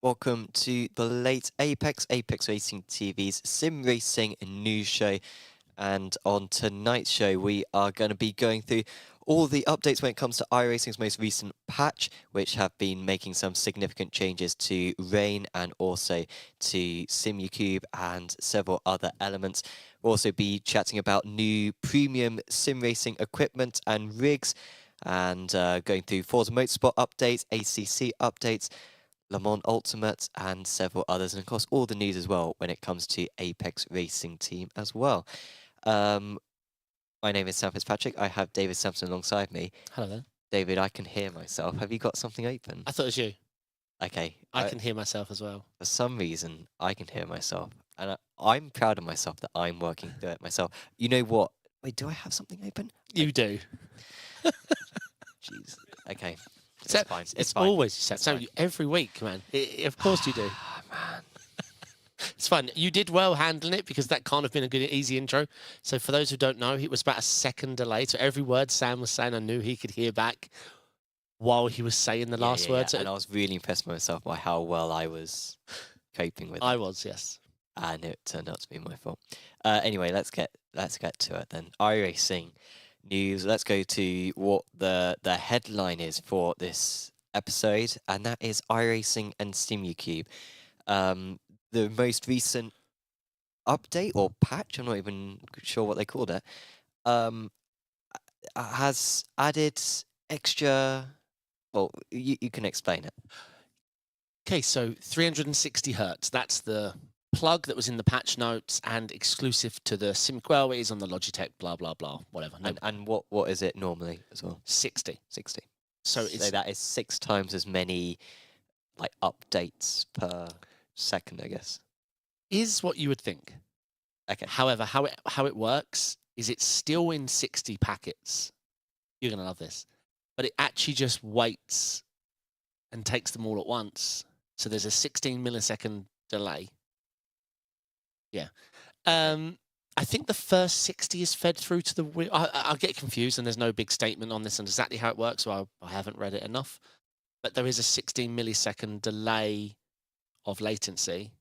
Welcome to the late Apex Racing TV's Sim Racing News Show. And on tonight's show, we are going to be going through all the updates when it comes to iRacing's most recent patch, which have been making some significant changes to Rain and also to Simucube and several other elements. We'll also be chatting about new premium sim racing equipment and rigs, and going through Forza Motorsport updates, ACC updates, Le Mans Ultimate, and several others, and of course all the news as well when it comes to Apex Racing Team as well. My name is Sam Fitzpatrick. I have David Sampson alongside me. Hello there. David, I can hear myself. Have you got something open? I thought it was you. Okay. I can hear myself as well. For some reason, I can hear myself, and I'm proud of myself that I'm working through it myself. You know what? Wait, do I have something open? You do. Jeez. Okay. It's So, fine. It's fine. always so every week, man. Of course you do. Man. It's fun. You did well handling it because that can't have been a good, easy intro. So for those who don't know, it was about a second delay. So every word Sam was saying, I knew he could hear back while he was saying the last words. And I was really impressed with myself by how well I was coping with it. I was, yes. And it turned out to be my fault. Anyway, let's get to it then. iRacing news. Let's go to what the headline is for this episode, and that is iRacing and Simucube. The most recent update or patch, I'm not even sure what they called it, has added extra. Well, you can explain it. Okay, so 360 hertz. That's the plug that was in the patch notes and exclusive to the Sim. Well, it is on the Logitech. Blah blah blah. Whatever. No. And what is it normally as well? 60. 60. So that is 6 times as many like updates per second, I guess. Is what you would think. Okay. However, how it works is it's still in 60 packets. You're gonna love this, but it actually just waits and takes them all at once. So there's a 16 millisecond delay. Yeah. I think the first 60 is fed through to the. I'll get confused, and there's no big statement on this and exactly how it works, so I haven't read it enough. But there is a 16 millisecond delay of latency,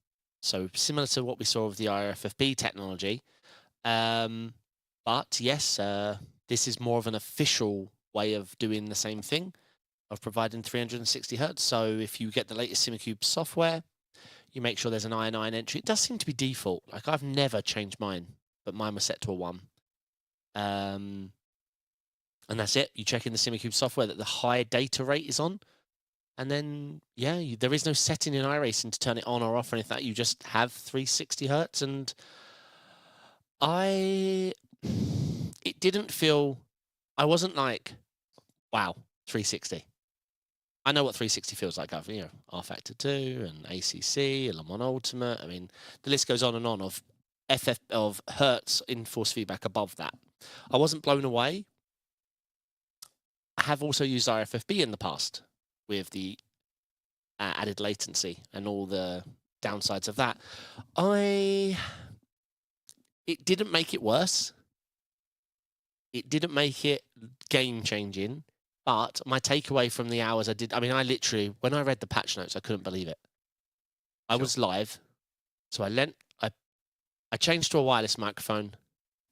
so similar to what we saw with the FFB technology. But yes, this is more of an official way of doing the same thing, of providing 360 hertz. So if you get the latest Simucube software, you make sure there's an I9 entry. It does seem to be default. Like, I've never changed mine, but mine was set to a 1. And that's it. You check in the Simucube software that the high data rate is on. And then, yeah, there is no setting in iRacing to turn it on or off or anything like that. You just have 360 hertz. And it didn't feel, I wasn't like, wow, 360. I know what 360 feels like. I've, R Factor 2 and ACC, Le Mans Ultimate. I mean, the list goes on and on of of hertz in force feedback above that. I wasn't blown away. I have also used IFFB in the past with the added latency and all the downsides of that. It didn't make it worse. It didn't make it game-changing. But my takeaway from the hours I literally, when I read the patch notes, I couldn't believe it. I was live, so I changed to a wireless microphone.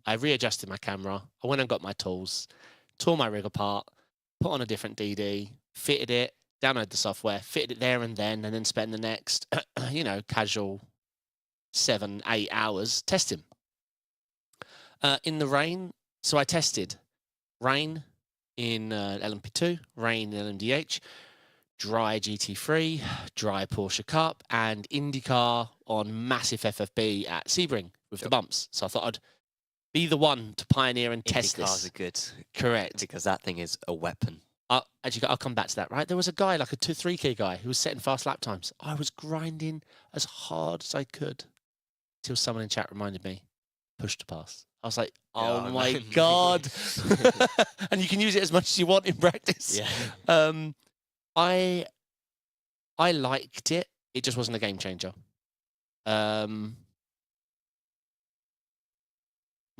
I readjusted my camera. I went and got my tools, tore my rig apart, put on a different DD, fitted it, downloaded the software, fitted it there and then spent the next, casual 7-8 hours testing. In the rain, so I tested rain in LMP2, rain in LMDH, dry GT3, dry Porsche Cup, and IndyCar on massive FFB at Sebring with the bumps. So I thought I'd be the one to pioneer and test this. IndyCars are good. Correct. Because that thing is a weapon. Actually, I'll come back to that, right? There was a guy, like a 3K guy, who was setting fast lap times. I was grinding as hard as I could till someone in chat reminded me, push to pass. I was like, oh my God. And you can use it as much as you want in practice. Yeah. I liked it. It just wasn't a game changer. None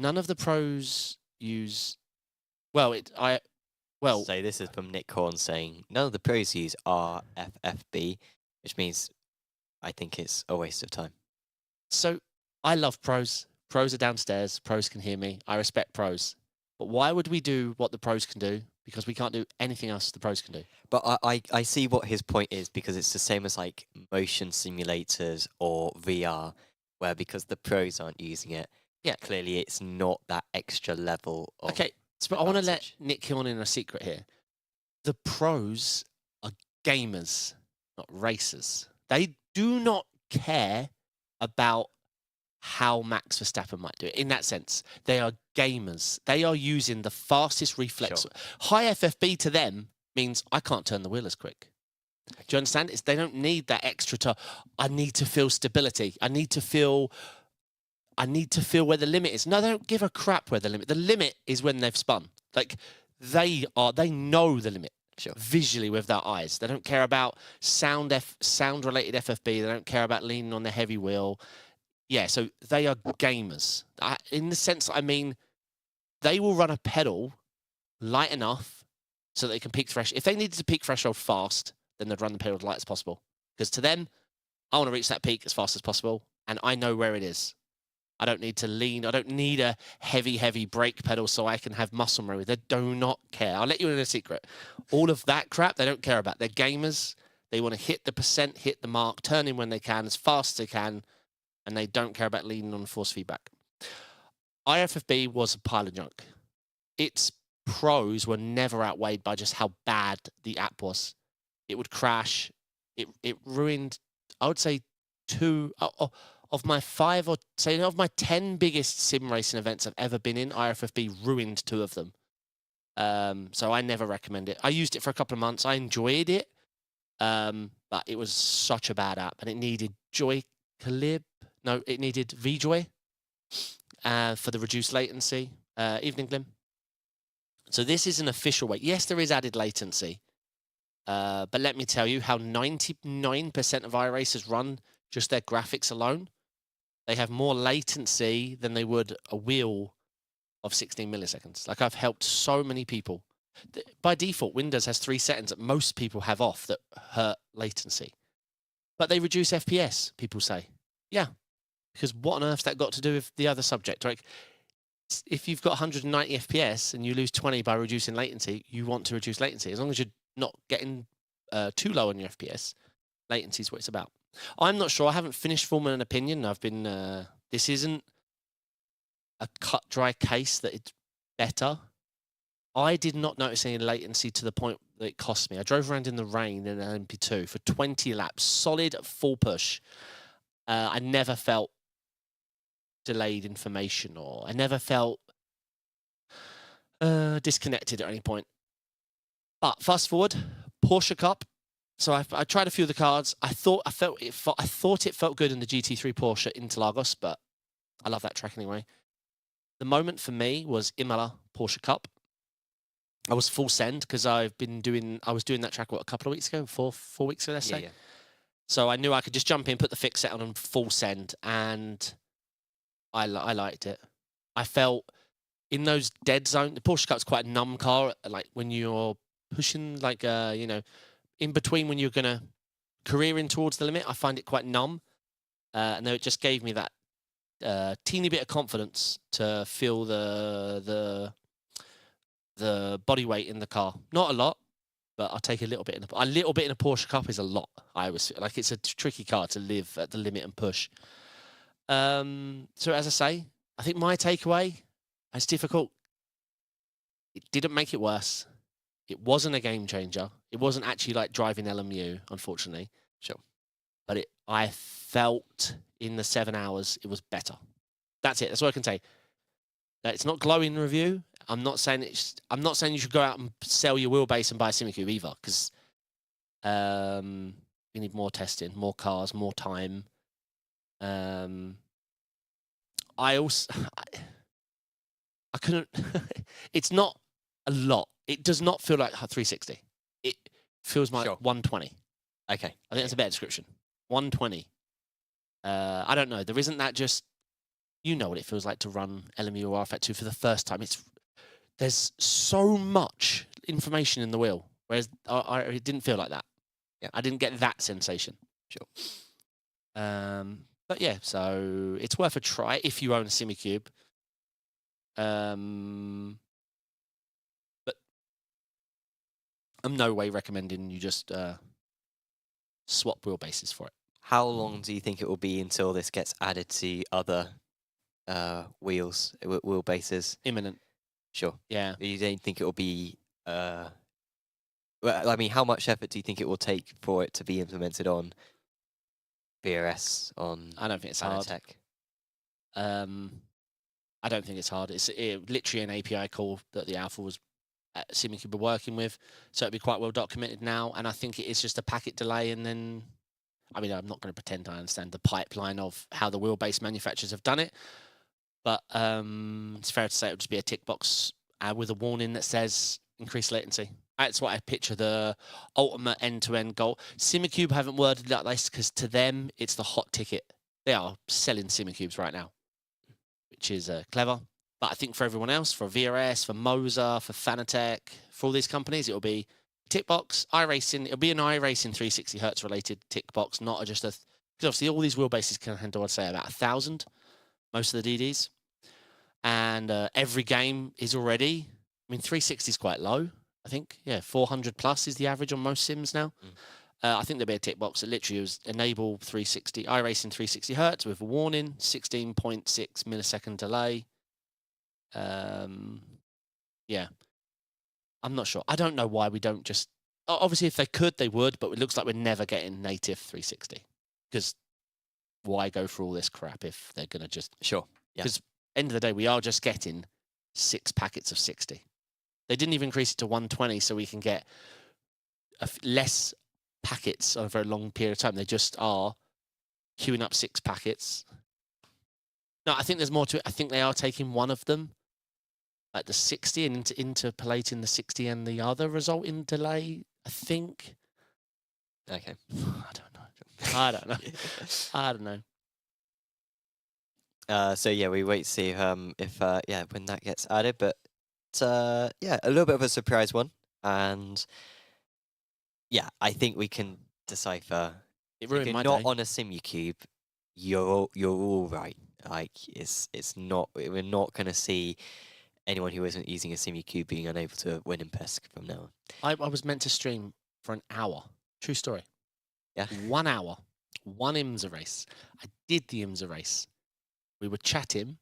of the pros use. So this is from Nick Horn saying none of the pros use RFFB, which means I think it's a waste of time. So I love pros. Pros are downstairs. Pros can hear me. I respect pros. But why would we do what the pros can do? Because we can't do anything else the pros can do. But I see what his point is, because it's the same as like motion simulators or VR, where because the pros aren't using it, Yeah. clearly it's not that extra level of Okay, so I want to let advantage. Nick on in a secret here. The pros are gamers, not racers. They do not care about how Max Verstappen might do it. In that sense, they are gamers. They are using the fastest reflex. Sure. High FFB to them means I can't turn the wheel as quick. Do you understand? They don't need that extra I need to feel stability. I need to feel where the limit is. No, they don't give a crap where the limit is when they've spun. Like they know the limit. Sure. Visually with their eyes. They don't care about sound related FFB. They don't care about leaning on the heavy wheel. Yeah, so they are gamers. In the sense, I mean, they will run a pedal light enough so they can peak threshold. If they needed to peak threshold fast, then they'd run the pedal as light as possible. Because to them, I want to reach that peak as fast as possible, and I know where it is. I don't need to lean. I don't need a heavy brake pedal so I can have muscle memory. They do not care. I'll let you in a secret. All of that crap, they don't care about. They're gamers. They want to hit the percent, hit the mark, turn in when they can, as fast as they can, and they don't care about leaning on force feedback. IFFB was a pile of junk. Its pros were never outweighed by just how bad the app was. It would crash. It ruined, I would say, of my 10 biggest sim racing events I've ever been in, IFFB ruined 2 of them. So I never recommend it. I used it for a couple of months. I enjoyed it, but it was such a bad app, and it needed it needed VJoy for the reduced latency. Evening Glim. So this is an official way. Yes, there is added latency, but let me tell you how 99% of iRacers run just their graphics alone. They have more latency than they would a wheel of 16 milliseconds. Like, I've helped so many people. By default, Windows has 3 settings that most people have off that hurt latency. But they reduce FPS, people say. Yeah, because what on earth's that got to do with the other subject? Like, if you've got 190 FPS and you lose 20 by reducing latency, you want to reduce latency. As long as you're not getting too low on your FPS, latency is what it's about. I'm not sure. I haven't finished forming an opinion. I've been. This isn't a cut dry case that it's better. I did not notice any latency to the point that it cost me. I drove around in the rain in an MP2 for 20 laps, solid full push. I never felt delayed information, or I never felt disconnected at any point. But fast forward, Porsche Cup. So I tried a few of the cards. I thought it felt good in the GT3 Porsche Interlagos, but I love that track anyway. The moment for me was Imola Porsche Cup. I was full send because I was doing that track a couple of weeks ago, four weeks ago, let's say. Yeah. So I knew I could just jump in, put the fix set on, and full send, and I liked it. I felt in those dead zone. The Porsche Cup's quite a numb car. Like when you're pushing, like in between when you're gonna career in towards the limit, I find it quite numb. And it just gave me that teeny bit of confidence to feel the body weight in the car. Not a lot, but I'll take a little bit. In a Porsche Cup is a lot. I always feel like it's a tricky car to live at the limit and push. So as I say, I think my takeaway, it's difficult. It didn't make it worse. It wasn't a game changer. It wasn't actually like driving LMU, unfortunately. Sure. But I felt in the 7 hours it was better. That's it. That's what I can say. It's not glowing review. I'm not saying you should go out and sell your wheelbase and buy a Simucube either, because we need more testing, more cars, more time. I couldn't. It's not a lot. It does not feel like 360. It feels like 120. Okay. I think that's a better description. 120. I don't know. There isn't that just, you know what it feels like to run LMU or RFAT2 for the first time. There's so much information in the wheel, whereas it didn't feel like that. Yeah. I didn't get that sensation. Sure. But yeah, so it's worth a try if you own a Simucube. But I'm no way recommending you just swap wheelbases for it. How long do you think it will be until this gets added to other wheelbases? Imminent. Sure. Yeah. You don't think it will be... well, I mean, how much effort do you think it will take for it to be implemented on BRS, on I don't think it's hard. Fanatec? I don't think it's hard. It's literally an API call that the Alpha was Simucube were working with, so it'd be quite well documented now. And I think it is just a packet delay, and then, I mean, I'm not going to pretend I understand the pipeline of how the wheelbase manufacturers have done it, but it's fair to say it would just be a tick box with a warning that says increased latency. That's what I picture the ultimate end-to-end goal. Simucube haven't worded it like this because to them it's the hot ticket. They are selling Simucubes right now, which is clever. But I think for everyone else, for VRS, for Moza, for Fanatec, for all these companies, it'll be tick box, iRacing. It'll be an iRacing 360 Hz related tick box, not just a... Because obviously all these wheelbases can handle, I'd say, about 1,000, most of the DDs. And every game is already... I mean, 360 is quite low, I think. Yeah, 400 plus is the average on most sims now. I think there'll be a tick box that literally was enable 360, iRacing 360 Hz with a warning, 16.6 millisecond delay. Yeah, I'm not sure. I don't know why we don't just... Obviously, if they could, they would, but it looks like we're never getting native 360. Because why go through all this crap if they're going to just... Sure, yeah. Because end of the day, we are just getting 6 packets of 60. They didn't even increase it to 120 so we can get less packets on a very long period of time. They just are queuing up 6 packets. No, I think there's more to it. I think they are taking one of them at the 60 and interpolating the 60 and the other result in delay, I think. Okay. I don't know. I don't know. So yeah, we wait to see if when that gets added. But yeah, a little bit of a surprise one, and yeah, I think we can decipher. It ruined if my you're not day. on a Simucube, you're all right. Like it's not. We're not gonna see anyone who isn't using a Simucube being unable to win in PESC from now on. I was meant to stream for an hour. True story. Yeah. 1 hour. 1 IMSA race. I did the IMSA race. We were chatting,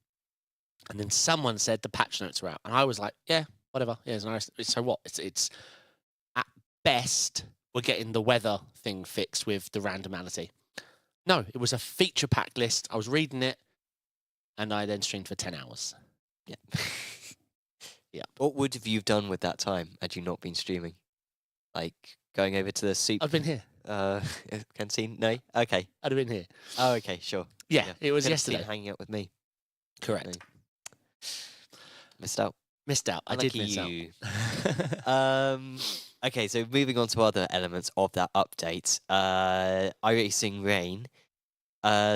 and then someone said the patch notes were out, and I was like, "Yeah, whatever. Yeah, it's nice. So what? It's at best we're getting the weather thing fixed with the randomality." No, it was a feature pack list. I was reading it, and I then streamed for 10 hours. Yeah. Yeah. What would have you done with that time had you not been streaming? Like going over to the soup? I've been here. Canteen? No? Okay. I'd have been here. Oh, okay, sure. Yeah, it was Could have yesterday. been hanging out with me. Correct. No. Missed out. Missed out. I did miss you. out. Okay, so moving on to other elements of that update. iRacing Rain.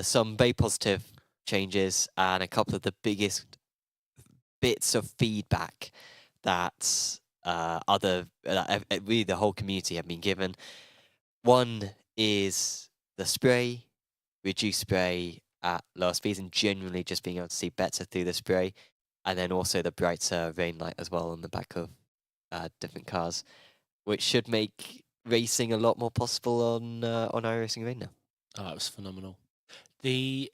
Some very positive changes and a couple of the biggest bits of feedback that really the whole community have been given. One is the spray, reduced spray at lower speeds, and generally just being able to see better through the spray, and then also the brighter rain light as well on the back of different cars, which should make racing a lot more possible on iRacing Rain now. Oh, it was phenomenal. The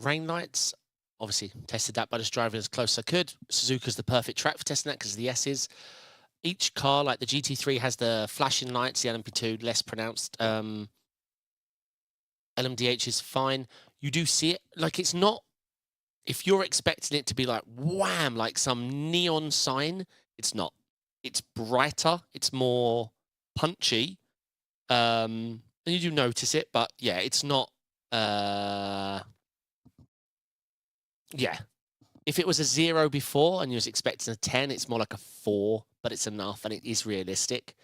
rain lights, obviously tested that by just driving as close as I could. Suzuka's the perfect track for testing that because of the S's. Each car, like the GT3, has the flashing lights, the LMP2 less pronounced. LMDH is fine. You do see it. Like, it's not... If you're expecting it to be like, wham, like some neon sign, it's not. It's brighter. It's more punchy. And you do notice it, but yeah, it's not... Yeah. If it was a 0 before and you was expecting a 10, it's more like a 4, but it's enough and it is realistic.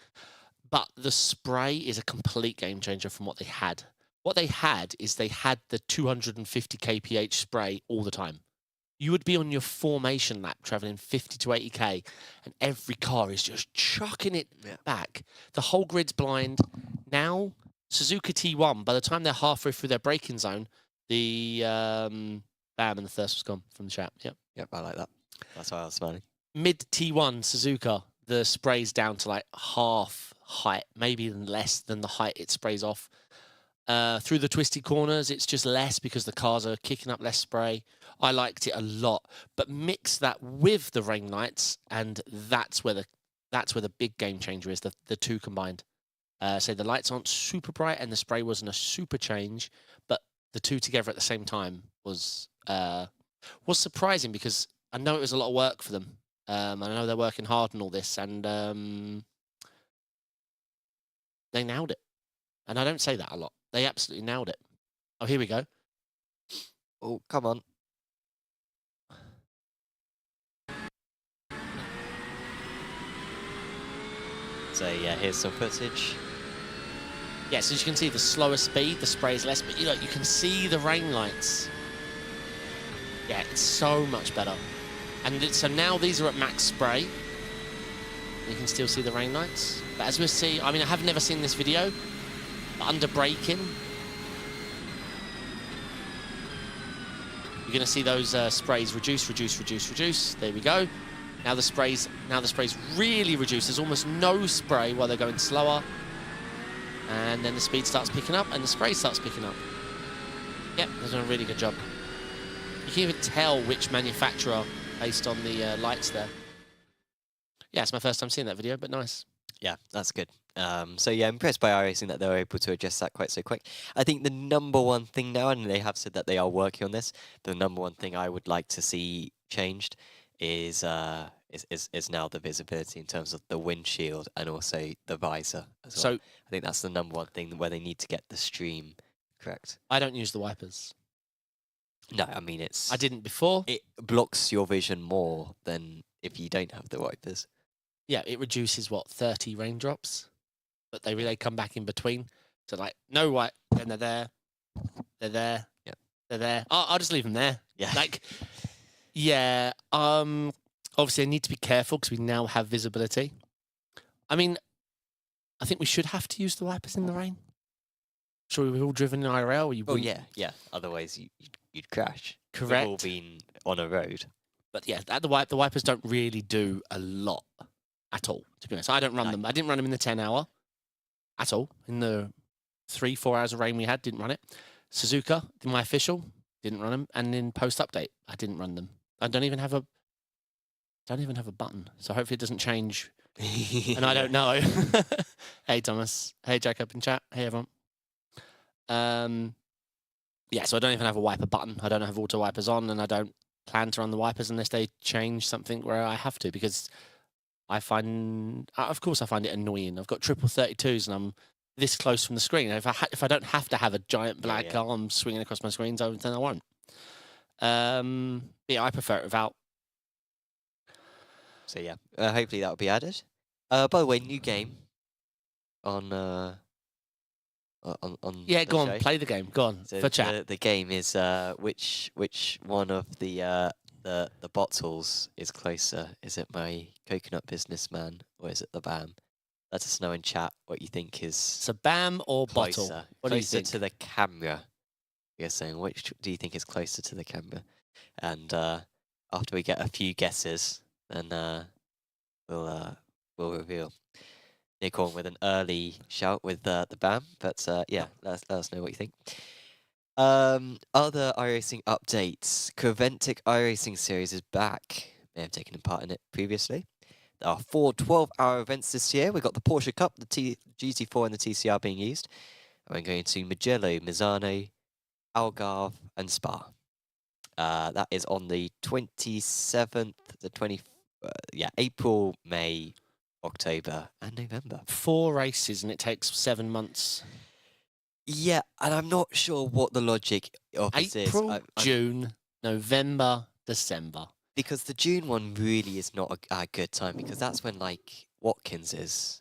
But the spray is a complete game changer from what they had. What they had is they had the 250 kph spray all the time. You would be on your formation lap traveling 50 to 80k and every car is just chucking it back. The whole grid's blind. Now, Suzuka T1, by the time they're halfway through their braking zone, the bam, and the thirst was gone from the chat. Yep. Yep, I like that. That's why I was smiling. Mid T1 Suzuka, the spray's down to like half height, maybe even less than the height it sprays off. Through the twisty corners, it's just less because the cars are kicking up less spray. I liked it a lot, but mix that with the rain lights, and that's where the big game changer is. The two combined. So the lights aren't super bright, and the spray wasn't a super change, but the two together at the same time was surprising because I know it was a lot of work for them. I know they're working hard and all this, and they nailed it. And I don't say that a lot. They absolutely nailed it. Oh, here we go. Oh, come on. So yeah, here's some footage. Yeah, so as you can see, the slower speed, the spray is less, but you can see the rain lights. Yeah, it's so much better. And so now these are at max spray. You can still see the rain lights. But as we see, I mean, I have never seen this video, but under braking, you're going to see those sprays reduce. There we go. Now the sprays really reduce. There's almost no spray while they're going slower. And then the speed starts picking up and the spray starts picking up. Yep, they're doing a really good job. You can even tell which manufacturer based on the lights there. Yeah, it's my first time seeing that video, but nice. Yeah, that's good. So yeah, impressed by iRacing that they're able to adjust that quite so quick. I think the number one thing now, and they have said that they are working on this, the number one thing I would like to see changed is now the visibility in terms of the windshield and also the visor as well. So I think that's the number one thing where they need to get the stream correct. I don't use the wipers. No, I mean I didn't before. It blocks your vision more than if you don't have the wipers. Yeah, it reduces what, 30 raindrops, but they come back in between. So like no white, then they're there, Yep. they're there. I'll just leave them there. Yeah. Like, yeah. Obviously, I need to be careful because we now have visibility. I mean, I think we should have to use the wipers in the rain. Sure, we've all driven in IRL. Oh yeah. Otherwise, you'd crash. Correct. We've all been on a road. But yeah, the wipers don't really do a lot at all, to be honest. I don't run them. I didn't run them in the 10 hour at all. In the 3-4 hours of rain we had, didn't run it. Suzuka, my official, didn't run them. And in post update, I didn't run them. I don't even have a button. So hopefully it doesn't change. And I don't know. Hey Thomas. Hey Jacob in chat. Hey everyone. Yeah, so I don't even have a wiper button. I don't have auto wipers on, and I don't plan to run the wipers unless they change something where I have to, because of course I find it annoying. I've got triple 32s and I'm this close from the screen. If I don't have to have a giant black arm swinging across my screen, then I won't. Yeah, I prefer it without. So yeah, hopefully that'll be added. By the way, new game on yeah, go on, show. play the game. Go on, So for chat. The game is which one of the bottles is closer? Is it my coconut businessman or is it the BAM? Let us know in chat what you think is. So BAM or closer. bottle? What do you think? Closer to the camera. You're saying which do you think is closer to the camera? And after we get a few guesses, then we'll reveal. Nick on with an early shout with the BAM, but yeah, let us know what you think. Other iRacing updates. Creventic iRacing series is back. May have taken part in it previously. There are 4 12-hour events this year. We've got the Porsche Cup, the GT4 and the TCR being used. And we're going to Mugello, Misano, Algarve and Spa. That is on the 27th, April, May, October and November. 4 races and it takes 7 months. Yeah, and I'm not sure what the logic of this is. April, June, November, December. Because the June one really is not a good time, because that's when like Watkins is,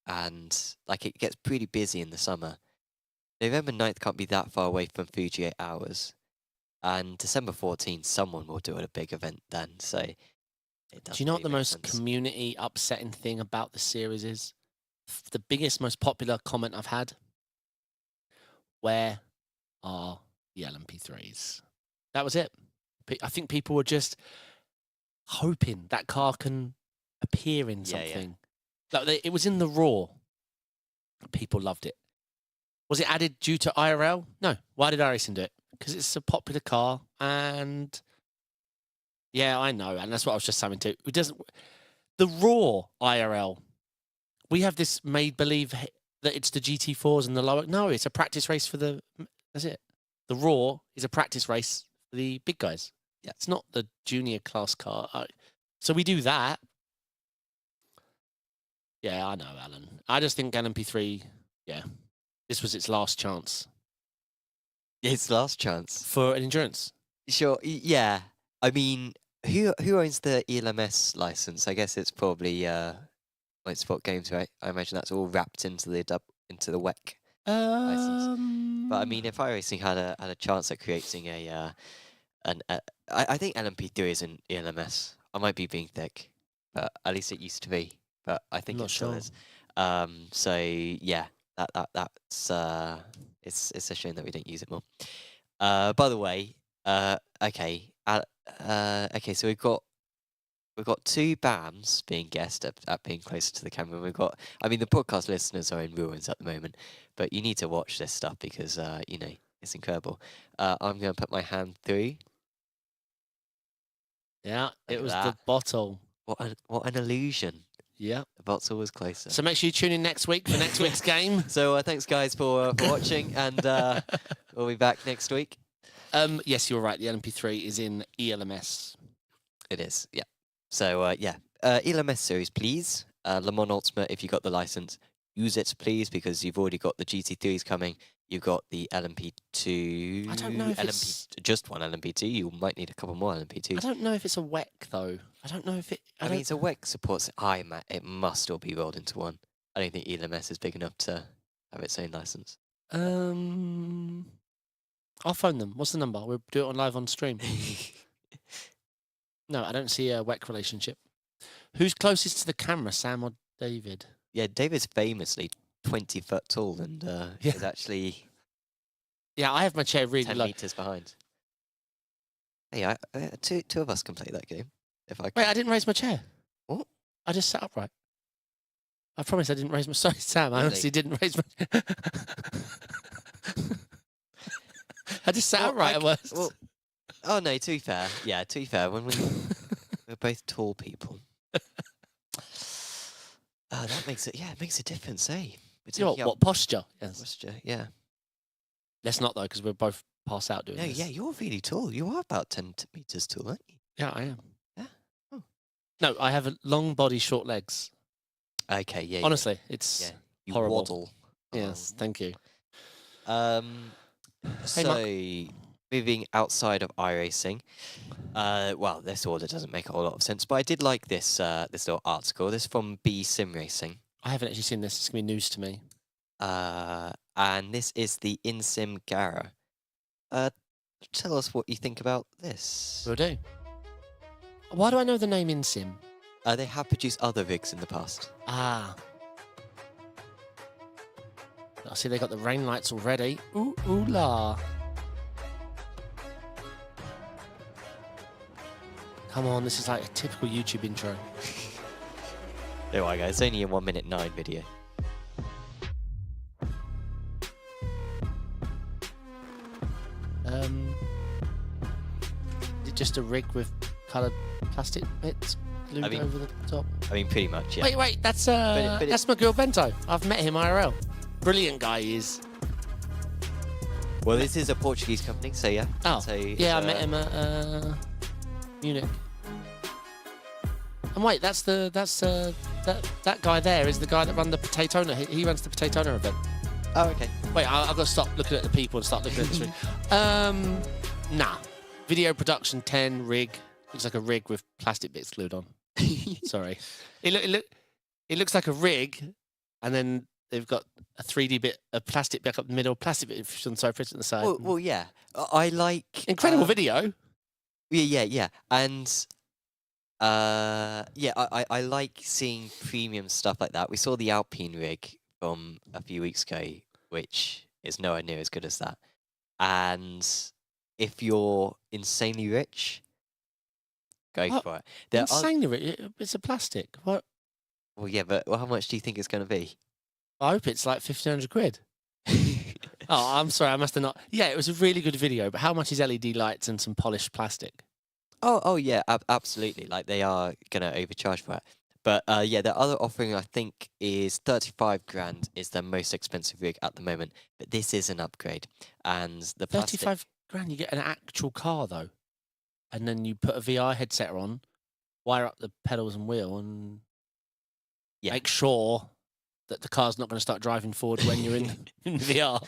and like it gets pretty busy in the summer. November 9th can't be that far away from Fuji 8 hours, and December 14th someone will do a big event then. So it do you know what the most community upsetting thing about the series is? The biggest, most popular comment I've had. where are the LMP3s? That was it. I think people were just hoping that car can appear in something. Like it was in the Raw. People loved it. Was it added due to IRL? No. Why did iRacing do it? Because it's a popular car, and yeah, I know, and that's what I was just saying too. It doesn't. The Raw IRL. We have this made believe that it's the GT4s and the lower. No, it's a practice race for the. That's it. The Raw is a practice race for the big guys. Yeah, it's not the junior class car. So we do that. Yeah, I know, Alan. I just think LMP3. Yeah, this was its last chance. Its last chance for an endurance. Sure. Yeah. I mean, who owns the ELMS license? I guess it's probably Motorsport Games, right? I imagine that's all wrapped into the WEC license. But I mean, if iRacing had a chance at creating I think LMP3 is an ELMS. I might be being thick, but at least it used to be. But I think it still is. So yeah, that's it's a shame that we don't use it more. By the way, okay, okay, so we've got two BAMs being guessed at being closer to the camera. I mean, the podcast listeners are in ruins at the moment, but you need to watch this stuff because you know, it's incredible. I'm going to put my hand through. Yeah, it was the bottle. What an illusion. Yeah, the bottle was closer. So make sure you tune in next week for next week's game. So thanks guys for watching, and we'll be back next week. Yes, you're right. The LMP3 is in ELMS. It is, yeah. So yeah, ELMS series, please. Le Mans Ultimate, if you got the license, use it, please, because you've already got the GT3s coming. You've got the LMP2. I don't know if it's just one LMP2. You might need a couple more LMP2s. I don't know if it's a WEC though. I don't know if it. I mean, it's a WEC supports IMAT. It must all be rolled into one. I don't think ELMS is big enough to have its own license. I'll phone them. What's the number? We'll do it on live on stream. No, I don't see a WEC relationship. Who's closest to the camera, Sam or David? Yeah, David's famously 20 foot tall and is actually... Yeah, I have my chair really 10 low. meters behind. Hey, two of us can play that game. If I can. Wait, I didn't raise my chair. What? I just sat upright. I promise I didn't raise my... Sorry, Sam, I honestly didn't raise my... I just sat upright at worst. Well, oh no, to be fair. Yeah, to be fair, when we're both tall people. That makes it, it makes a difference, eh? What posture? Yes. Posture, yeah. Let's not, though, because we'll both pass out doing this. Yeah, you're really tall. You are about 10 meters tall, aren't you? Yeah, I am. Yeah. Oh. No, I have a long body, short legs. Okay, yeah. Honestly, it's you horrible. Waddle. Yes, thank you. So, moving outside of iRacing, well, this order doesn't make a whole lot of sense, but I did like this this little article. This is from Sim Racing. I haven't actually seen this. It's going to be news to me. And this is the InSim GARRA. Tell us what you think about this. Will do. Why do I know the name InSim? They have produced other rigs in the past. Ah. I see they got the rain lights already. Ooh, ooh la. Come on, this is like a typical YouTube intro. Don't worry, guys. It's only a 1:09 video. Is it just a rig with coloured plastic bits glued over the top? I mean, pretty much, yeah. Wait, that's that's my girl Bento. I've met him IRL. Brilliant guy he is. Well, this is a Portuguese company, so yeah. Oh, so, yeah, I met him at Munich. And wait, that guy there is the guy that runs the Potatona. He runs the Potatona event. Oh, okay. Wait, I've got to stop looking at the people and start looking at the screen. Nah. Video production 10 rig. Looks like a rig with plastic bits glued on. Sorry. It looks like a rig, and then they've got a 3D bit, a plastic bit up the middle, plastic bit on the side, on the side. Well, yeah. I like... Incredible video. Yeah. And... I like seeing premium stuff like that. We saw the Alpine rig from a few weeks ago, which It's nowhere near as good as that. And if you're insanely rich, go What? for it. Insanely, it's a plastic. What? Well, yeah, but how much do you think it's going to be? I hope it's like 1,500 quid. Oh, I'm sorry, I must have not. Yeah, it was a really good video, but how much is LED lights and some polished plastic? Oh yeah, absolutely. Like they are gonna overcharge for it. But yeah, the other offering I think is 35 grand is the most expensive rig at the moment. But this is an upgrade, and the plastic. 35 grand, you get an actual car though, and then you put a VR headset on, wire up the pedals and wheel, and Yeah. make sure that the car's not going to start driving forward when you're in VR.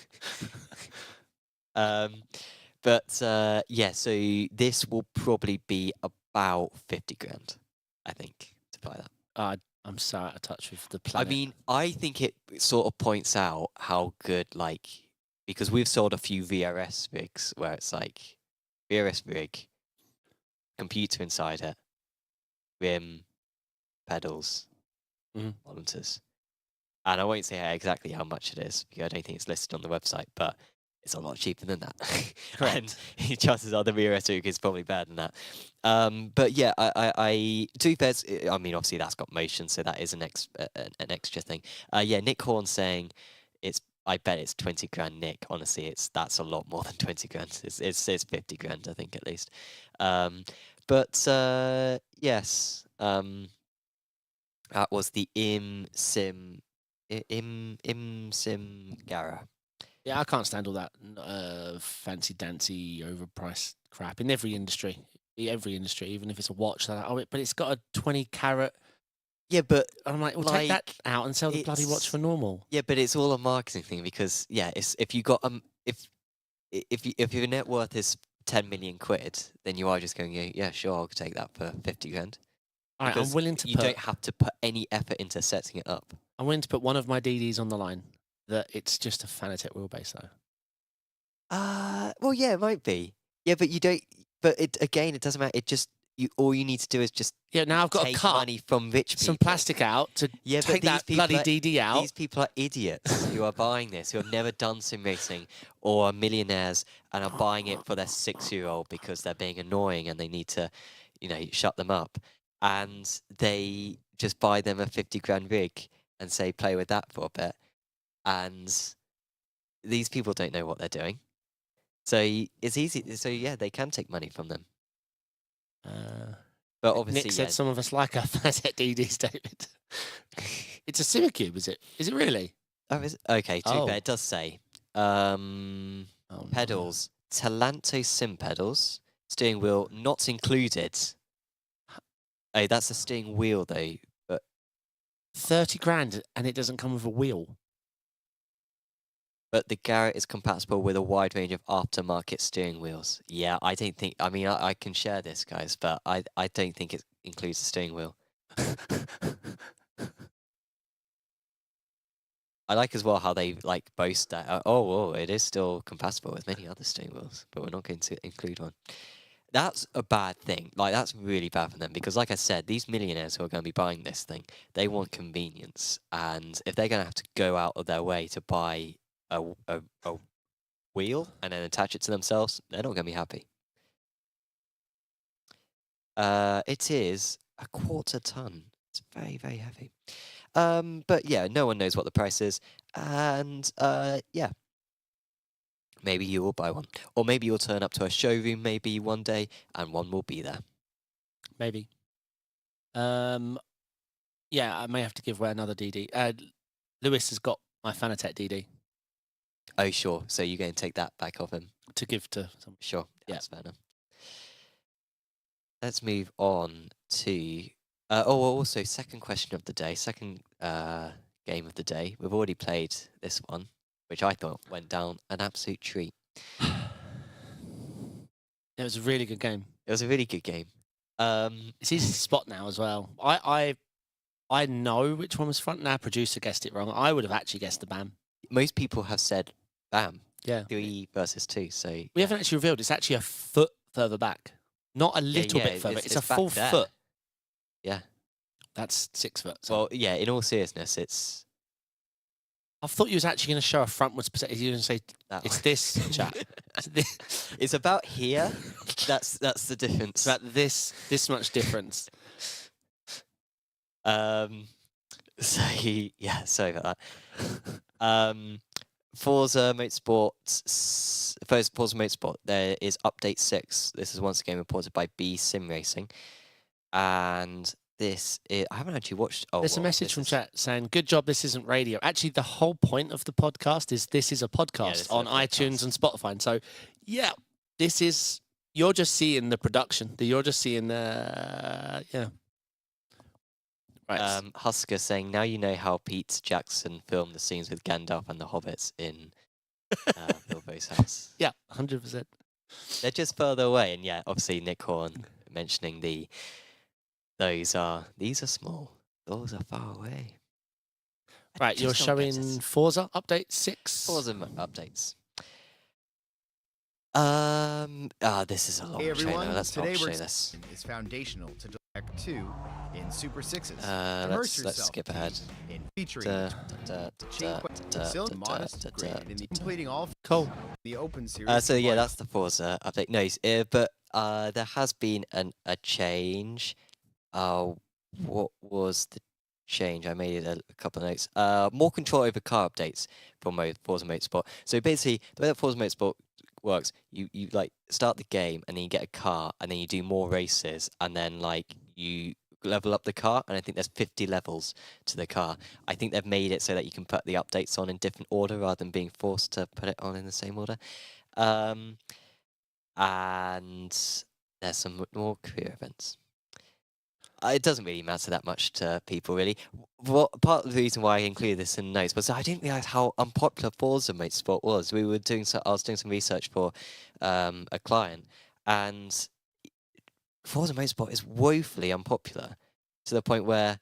But yeah, so this will probably be about 50 grand, I think, to buy that. I'm so out of touch with the I planet. mean, I think it sort of points out how good, like, because we've sold a few VRS rigs where it's like VRS rig, computer inside it, rim, pedals, monitors. And I won't say exactly how much it is because I don't think it's listed on the website, but it's a lot cheaper than that. Correct. And chances are the VRS rig is probably better than that. But yeah, I to be fair, I mean, obviously that's got motion, so that is an extra thing. Yeah, Nick Horn saying I bet it's 20 grand, Nick. Honestly, that's a lot more than 20 grand. It's 50 grand, I think, at least. But yes, that was the InSim GARRA. Yeah, I can't stand all that fancy dancy overpriced crap in every industry. Even if it's a watch, but it's got a 20-carat. Yeah, but I'm like, well, take that out and sell the bloody watch for normal. Yeah, but it's all a marketing thing because if you got if your net worth is 10 million quid, then you are just going, yeah, sure, I'll take that for 50 grand. All right, I'm willing to. You don't have to put any effort into setting it up. I'm willing to put one of my DDs on the line. That it's just a Fanatec wheelbase though. Well, yeah, it might be. Yeah, but you don't. But it doesn't matter. It just all you need to do is just now I've got to cut money from rich people. Some plastic out to take that bloody DD out. These people are idiots who are buying this, who have never done sim racing or are millionaires and are buying it for their 6-year-old because they're being annoying and they need to, shut them up. And they just buy them a 50 grand rig and say play with that for a bit. And these people don't know what they're doing. So it's easy. So yeah, they can take money from them. But obviously, Nick said some of us like our Fanatec DDs, David. It's a Simucube, is it? Is it really? Oh, is it? Okay, too bad. It does say pedals, Talanto sim pedals, steering wheel not included. Oh, that's a steering wheel though. But 30 grand and it doesn't come with a wheel. But the GARRA is compatible with a wide range of aftermarket steering wheels. Yeah, I don't think. I mean, I can share this, guys, but I don't think it includes the steering wheel. I like as well how they boast that. It is still compatible with many other steering wheels, but we're not going to include one. That's a bad thing. That's really bad for them because, like I said, these millionaires who are going to be buying this thing, they want convenience, and if they're going to have to go out of their way to buy a wheel and then attach it to themselves, they're not going to be happy. It is a 1/4 ton. It's very, very heavy. But yeah, no one knows what the price is, and yeah, maybe you will buy one, or maybe you'll turn up to a showroom maybe one day, and one will be there. Maybe. Yeah, I may have to give away another DD. Lewis has got my Fanatec DD. Oh, sure. So you're going to take that back off him? To give to someone. Sure. That's fair enough. Let's move on to... also, second question of the day. Second game of the day. We've already played this one, which I thought went down an absolute treat. It was a really good game. It was a really good game. It's easy to spot now as well. I know which one was front. Now, producer guessed it wrong. I would have actually guessed the BAM. Most people have said BAM. Yeah. 3 versus 2. So we haven't actually revealed. It's actually a foot further back, not a little bit further. It's a full foot. Yeah. That's 6 foot. So. Well, yeah. In all seriousness, it's. I thought you was actually going to show a frontwards perspective. You were going to say, That it's one. this, chat. It's this. It's about here. That's the difference. It's about this much difference. So yeah, sorry about that. Forza Motorsport, Forza Motorsport. There is update 6. This is once again reported by B Sim Racing, and this is, I haven't actually watched. Oh, There's a well, message from chat saying, "Good job. This isn't radio." Actually, the whole point of the podcast is this is a podcast is on a iTunes podcast. and Spotify. And so, yeah, this is you're just seeing the production. You're just seeing yeah. Right. Husker saying, now you know how Pete Jackson filmed the scenes with Gandalf and the hobbits in Bilbo's house. Yeah, 100%. They're just further away, and yeah, obviously Nick Horn mentioning these are small, those are far away. Right, you're showing Forza update 6. Forza updates. This is a long Hey trailer. everyone, Let's not today show we're this. is foundational to Direct 2 in Super 6s. Let's skip ahead. In featuring modest grade in the completing all Cool. the open series. So yeah, that's the Forza update. No, but there has been a change. What was the change? I made a couple of notes. More control over car updates for Forza Motorsport. So basically, the way that Forza Motorsport works, you like start the game and then you get a car and then you do more races and then like you level up the car, and I think there's 50 levels to the car. I think they've made it so that you can put the updates on in different order rather than being forced to put it on in the same order. And there's some more career events. It doesn't really matter that much to people, really. Part of the reason why I included this in notes was I didn't realize how unpopular Forza Motorsport was. I was doing some research for a client, and Forza Motorsport is woefully unpopular to the point where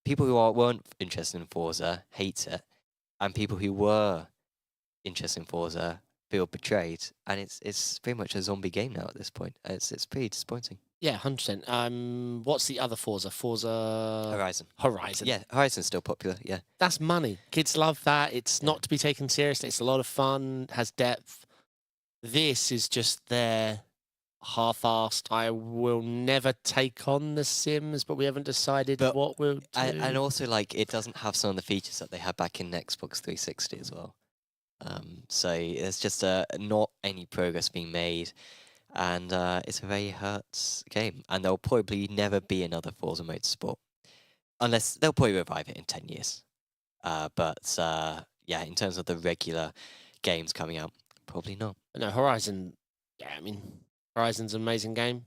people who weren't interested in Forza hate it, and people who were interested in Forza feel betrayed, and it's pretty much a zombie game now at this point. It's pretty disappointing. Yeah, 100%. What's the other Forza? Horizon. Horizon. Yeah, Horizon's still popular. Yeah. That's money. Kids love that. It's not to be taken seriously. It's a lot of fun. Has depth. This is just there, half-assed. I will never take on the Sims, but we haven't decided what we'll do. And also, like, it doesn't have some of the features that they had back in Xbox 360 as well. So there's just not any progress being made. And it's a very hurt game. And there'll probably never be another Forza Motorsport. Unless they'll probably revive it in 10 years. But yeah, in terms of the regular games coming out, probably not. No, Horizon, yeah, I mean, Horizon's an amazing game.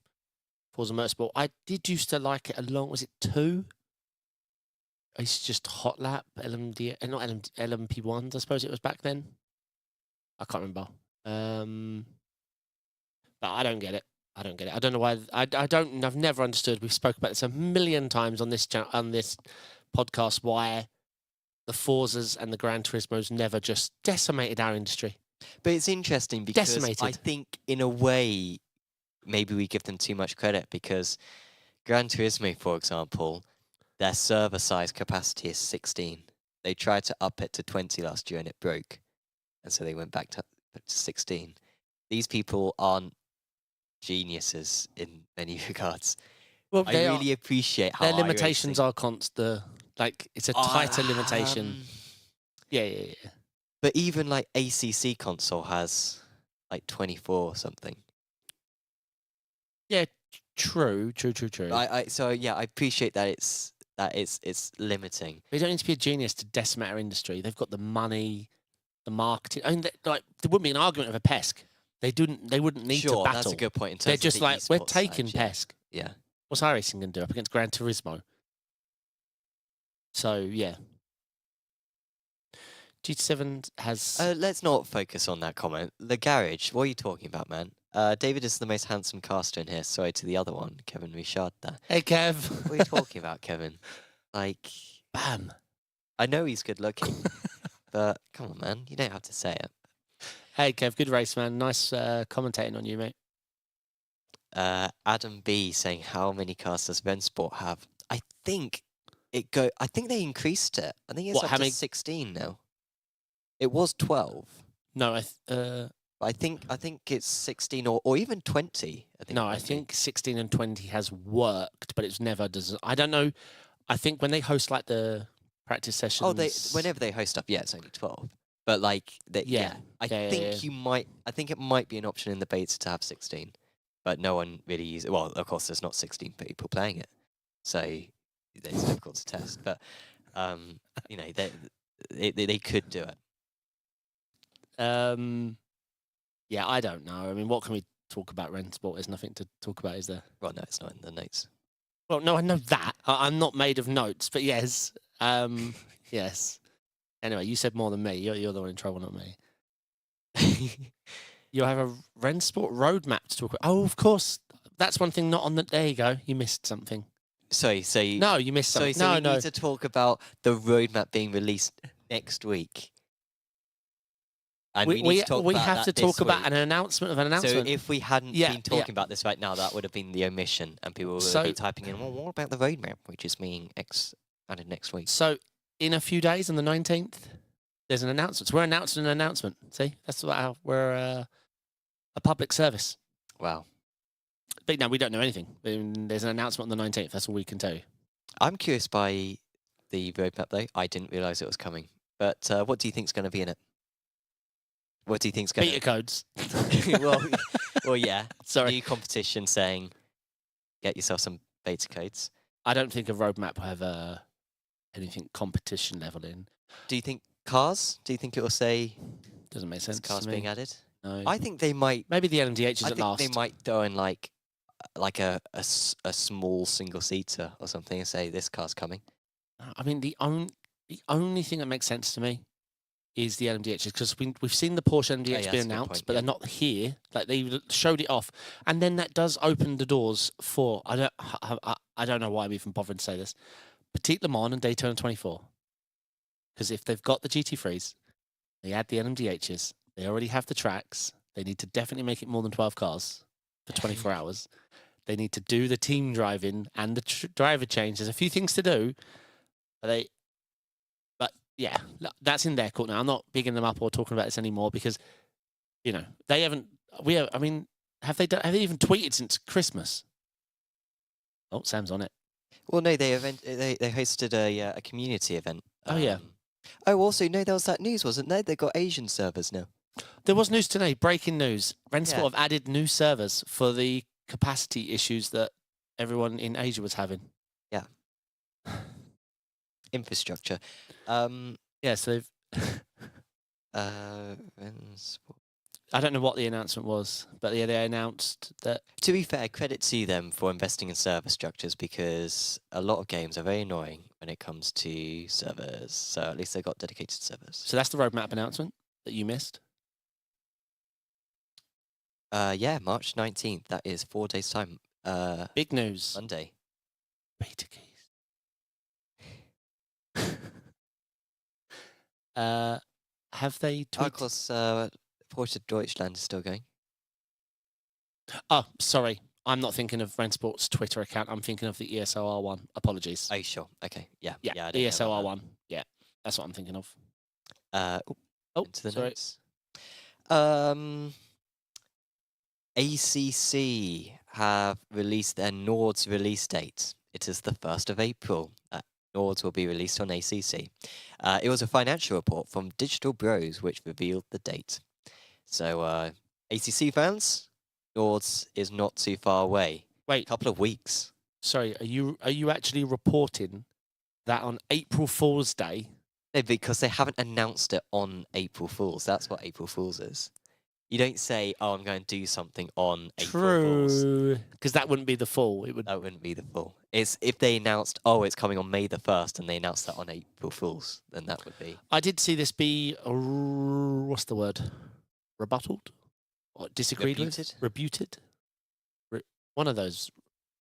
Forza Motorsport, I did used to like it was it 2? It's just Hot Lap, LMP1s, I suppose it was back then. I can't remember. But I don't get it. I don't get it. I don't know why. I've never understood. We've spoke about this a million times on this podcast. Why the Forzas and the Gran Turismos never just decimated our industry. But it's interesting because I think, in a way, maybe we give them too much credit because Gran Turismo, for example, their server size capacity is 16. They tried to up it to 20 last year and it broke, and so they went back to 16. These people aren't geniuses in many regards. Well, I really appreciate how their limitations are constant. Like it's a tighter limitation. Yeah. But even like ACC console has like 24 or something. Yeah, true. So yeah, I appreciate that it's limiting. They don't need to be a genius to decimate our industry. They've got the money, the marketing. I mean, there wouldn't be an argument of a PESC. They wouldn't need to battle. That's a good point. In terms They're just of like, we're taking side, PESC. Yeah. What's iRacing going to do up against Gran Turismo? So, yeah. GT7 has... let's not focus on that comment. The garage, what are you talking about, man? David is the most handsome caster in here. Sorry to the other one, Kevin Richard there. Hey, Kev. What are you talking about, Kevin? Like... Bam. I know he's good looking, but come on, man. You don't have to say it. Hey, Kev, good race, man. Nice commentating on you, mate. Adam B saying, how many cars does Rennsport have? I think they increased it. I think it's up to 16 now. It was 12. No, I think it's 16 or even 20. no, I think 16 and 20 has worked, but it's never does. I don't know. I think when they host like the practice sessions. Oh, whenever they host up, yeah, it's only 12. But like, Yeah. I Yeah, think yeah. I think it might be an option in the beta to have 16, but no one really uses it. Well, of course, there's not 16 people playing it, so it's difficult to test. But you know, they could do it. Yeah, I don't know. I mean, what can we talk about Rennsport? There's nothing to talk about, is there? Well, no, it's not in the notes. Well, no, I know that. I'm not made of notes, but yes. Yes. Anyway, you said more than me. You're the one in trouble, not me. You have a Rennsport roadmap to talk about. Oh, of course. That's one thing not on the... There you go. You missed something. Sorry, so No, you missed something. so we no. need to talk about the roadmap being released next week. And we need to talk we about have that to talk this about week. an announcement of an announcement. So if we hadn't Yeah, been talking about this right now, that would have been the omission, and people would So- be typing in, well, what about the roadmap, which is being added next week? So in a few days, on the 19th, there's an announcement. So we're announcing an announcement. See, that's what we're a public service. Wow. But no, we don't know anything. There's an announcement on the 19th. That's all we can tell you. I'm curious by the roadmap, though. I didn't realise it was coming. But what do you think's going to be in it? What do you think's going Beta codes. well, yeah. Sorry. New competition saying, get yourself some beta codes. I don't think a roadmap will have anything competition level in. Do you think cars? Do you think it will say Doesn't make there's sense. cars to me. being added? No. I think they might. Maybe the LMDH I is at think last. they might throw in like a small single seater or something and say this car's coming. I mean, the only thing that makes sense to me is the LMDHs, because we've seen the Porsche LMDH yeah, be that's a good announced, point, but yeah. they're not here. Like they showed it off, and then that does open the doors for I don't know why I'm even bothering to say this, Petite Le Mans and Daytona 24, because if they've got the GT3s, they add the LMDHs, they already have the tracks. They need to definitely make it more than 12 cars for 24 hours. They need to do the team driving and the driver change. There's a few things to do, but yeah, that's in their court now. I'm not bigging them up or talking about this anymore because, you know, they haven't. I mean, have they even tweeted since Christmas? Oh, Sam's on it. Well, no, they hosted a community event. Oh, yeah. Oh, also, no, there was that news, wasn't there? They got Asian servers now. There was news today. Breaking news. Rennsport Yeah. have added new servers for the capacity issues that everyone in Asia was having. Yeah. Infrastructure. Yeah, so they've. Rennsport. I don't know what the announcement was, but yeah, they announced that. To be fair, credit to them for investing in server structures because a lot of games are very annoying when it comes to servers. So at least they got dedicated servers. So that's the roadmap announcement that you missed. Yeah, March 19th. That is 4 days' time. Big news. Monday. Beta keys. Have they Oh, tweeted? of course, Forza Deutschland is still going. Oh, sorry. I'm not thinking of Rennsport's Twitter account. I'm thinking of the ESOR one. Apologies. Oh, sure. Okay. Yeah. Yeah, I don't the know ESOR about that. one. Yeah, that's what I'm thinking of. Oh, into the sorry. notes. ACC have released their Nords release date. It is the 1st of April. Nords will be released on ACC. It was a financial report from Digital Bros which revealed the date. So, ACC fans, Nords is not too far away. Wait, A couple of weeks. sorry. Are you actually reporting that on April Fool's Day? No, because they haven't announced it on April Fool's. That's what April Fool's is. You don't say, "Oh, I'm going to do something on April Fool's." True, because that wouldn't be the full. It would. That wouldn't be the full. It's if they announced, "Oh, it's coming on May the 1st," and they announced that on April Fool's, then that would be. I did see this be what's the word? Rebutted or disagreed Rebuted? with? Rebuted. One of those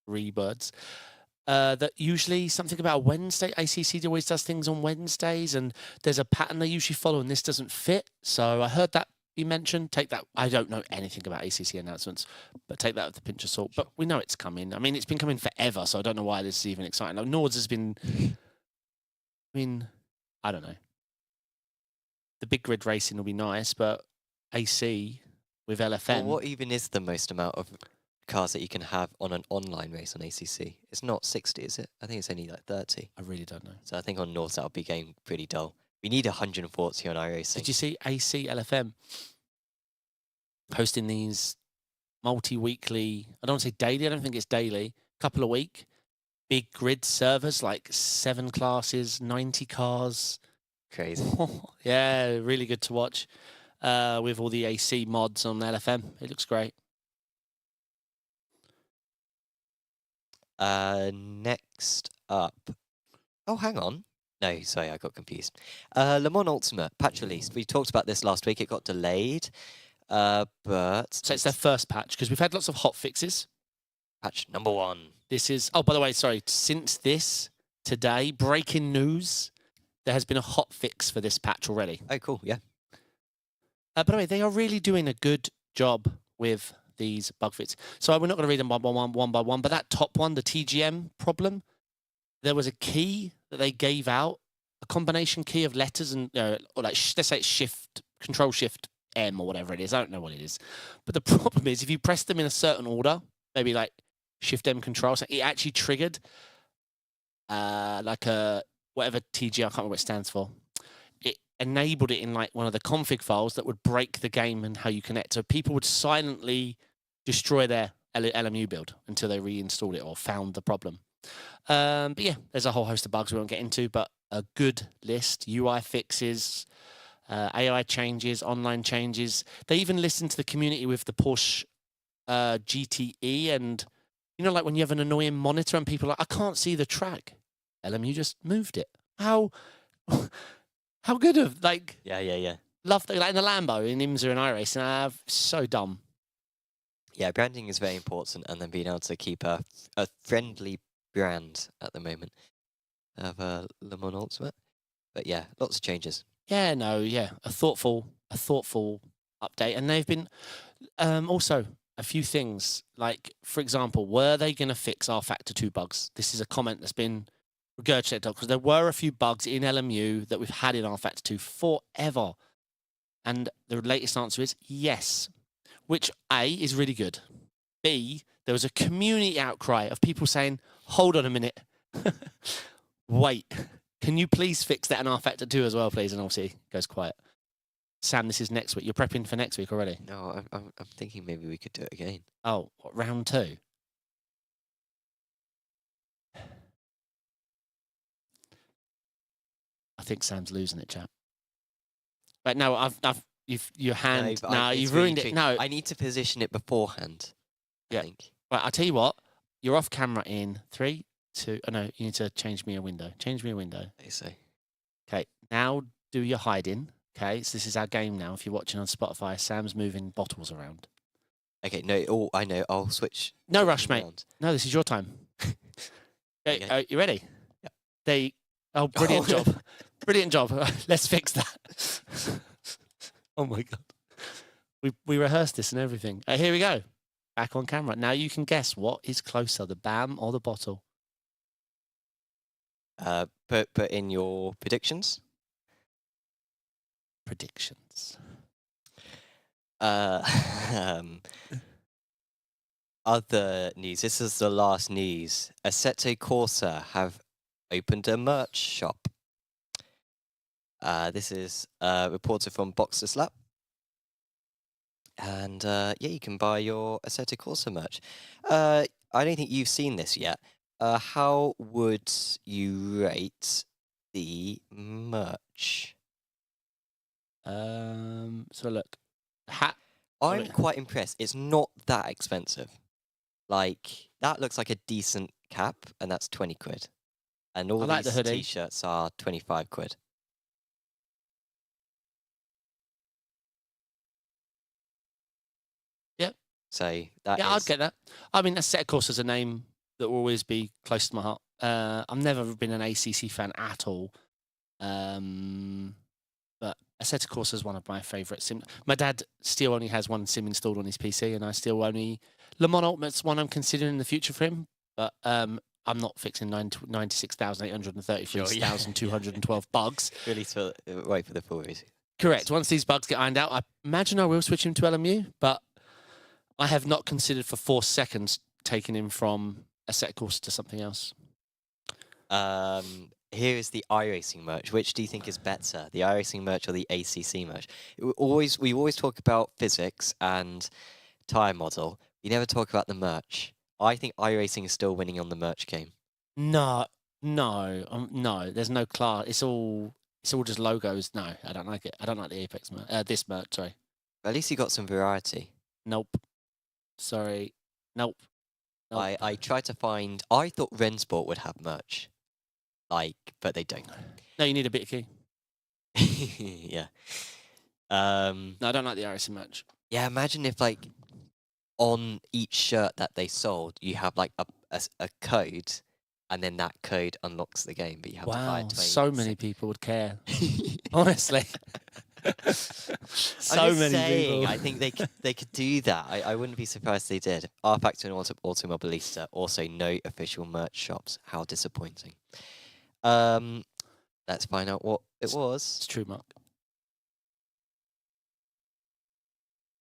words. That usually something about Wednesday. ACC always does things on Wednesdays, and there's a pattern they usually follow, and this doesn't fit. So I heard that be mentioned. Take that. I don't know anything about ACC announcements, but take that with a pinch of salt. But we know it's coming. I mean, it's been coming forever, so I don't know why this is even exciting. Like, Nords has been. I mean, I don't know. the big grid racing will be nice, but AC with LFM. Well, what even is the most amount of cars that you can have on an online race on ACC? It's not 60, is it? I think it's only like 30. I really don't know. So I think on North that'll be getting pretty dull. We need 140 on iRacing. Did you see AC LFM posting these multi-weekly, I don't want to say daily, I don't think it's daily, couple a week, big grid servers, like 7 classes, 90 cars. Crazy. Yeah, really good to watch with all the AC mods on LFM. It looks great. Next up. Oh, hang on. No, sorry, I got confused. Le Mans Ultimate, patch released. We talked about this last week. It got delayed. But... So it's their first patch, because we've had lots of hot fixes. Patch number 1. This is... Oh, by the way, sorry. Since this, today, breaking news, there has been a hot fix for this patch already. Oh, cool, yeah. By the way, they are really doing a good job with these bug fixes. So we're not going to read them one by one, but that top one, the TGM problem, there was a key that they gave out, a combination key of letters and, or like, let's say it's Control Shift M or whatever it is. I don't know what it is. But the problem is if you press them in a certain order, maybe like Shift M Control, so it actually triggered like a whatever TG, I can't remember what it stands for. It enabled it in like one of the config files that would break the game and how you connect. So people would silently destroy their LMU build until they reinstalled it or found the problem. But yeah, there's a whole host of bugs we won't get into, but a good list, UI fixes, AI changes, online changes. They even listened to the community with the Porsche GTE, and you know, like when you have an annoying monitor and people are like, I can't see the track. LMU just moved it. How good of, like... Yeah. Love that, like in the Lambo, in IMSA and iRacing, so dumb. Yeah, branding is very important, and then being able to keep a friendly brand at the moment of Le Mans Ultimate. But yeah, lots of changes. Yeah, no, yeah, a thoughtful update, and they've been also a few things. Like, for example, were they going to fix our Factor 2 bugs? This is a comment that's been regurgitated because there were a few bugs in LMU that we've had in our Factor 2 forever, and the latest answer is yes. Which A is really good. B, there was a community outcry of people saying, hold on a minute. Wait, can you please fix that in our Factor 2 as well, please? And obviously it goes quiet. Sam, this is next week. You're prepping for next week already? No, I'm thinking maybe we could do it again. Oh, what, round 2? I think Sam's losing it, chap. But no, your hand. No, you've ruined it. No, I need to position it beforehand. I think. Right, I'll tell you what. You're off camera in 3, 2. Oh no, you need to change me a window. Change me a window. I see. Okay, now do your hiding. Okay, so this is our game now. If you're watching on Spotify, Sam's moving bottles around. Okay, no. Oh, I know. I'll switch. No rush, mate. No, this is your time. Okay. You ready? Yeah. Oh, brilliant job. Brilliant job. Let's fix that. Oh my God. We rehearsed this and everything. Here we go. Back on camera. Now you can guess what is closer, the BAM or the bottle. Put in your predictions. Predictions. Other news. This is the last news. Assetto Corsa have opened a merch shop. This is reported from Boxer Slap. And yeah, you can buy your Assetto Corsa merch. I don't think you've seen this yet. How would you rate the merch? So look, I'm quite impressed. It's not that expensive. Like, that looks like a decent cap, and that's 20 quid. And all like these the hoodie. t-shirts are 25 quid. Yep. So that yeah, I'd get that. I mean, Assetto Corsa is a name that will always be close to my heart. I've never been an ACC fan at all. But Assetto Corsa is one of my favourite sim. My dad still only has one sim installed on his PC, and I still only... Le Mans Ultimate's one I'm considering in the future for him, but I'm not fixing 96,833,212 bugs. Really, wait for the full review. Correct. Once these bugs get ironed out, I imagine I will switch him to LMU, but I have not considered for 4 seconds taking him from a set course to something else. Here is the iRacing merch. Which do you think is better, the iRacing merch or the ACC merch? We always talk about physics and tyre model. We never talk about the merch. I think iRacing is still winning on the merch game. No. There's no class. It's all just logos. No, I don't like it. I don't like the Apex merch. This merch, sorry. At least you got some variety. Nope. Sorry. Nope. I tried to find. I thought Rennsport would have merch, but they don't. No, you need a bit key. Yeah. No, I don't like the iRacing merch. Yeah. Imagine if on each shirt that they sold, you have a code, and then that code unlocks the game. But you have to buy Wow, it so many people would care. Honestly. I'm many saying, people. I think they could do that. I wouldn't be surprised if they did. R Factor and Automobilista also no official merch shops. How disappointing. Let's find out what it was. It's true, Mark.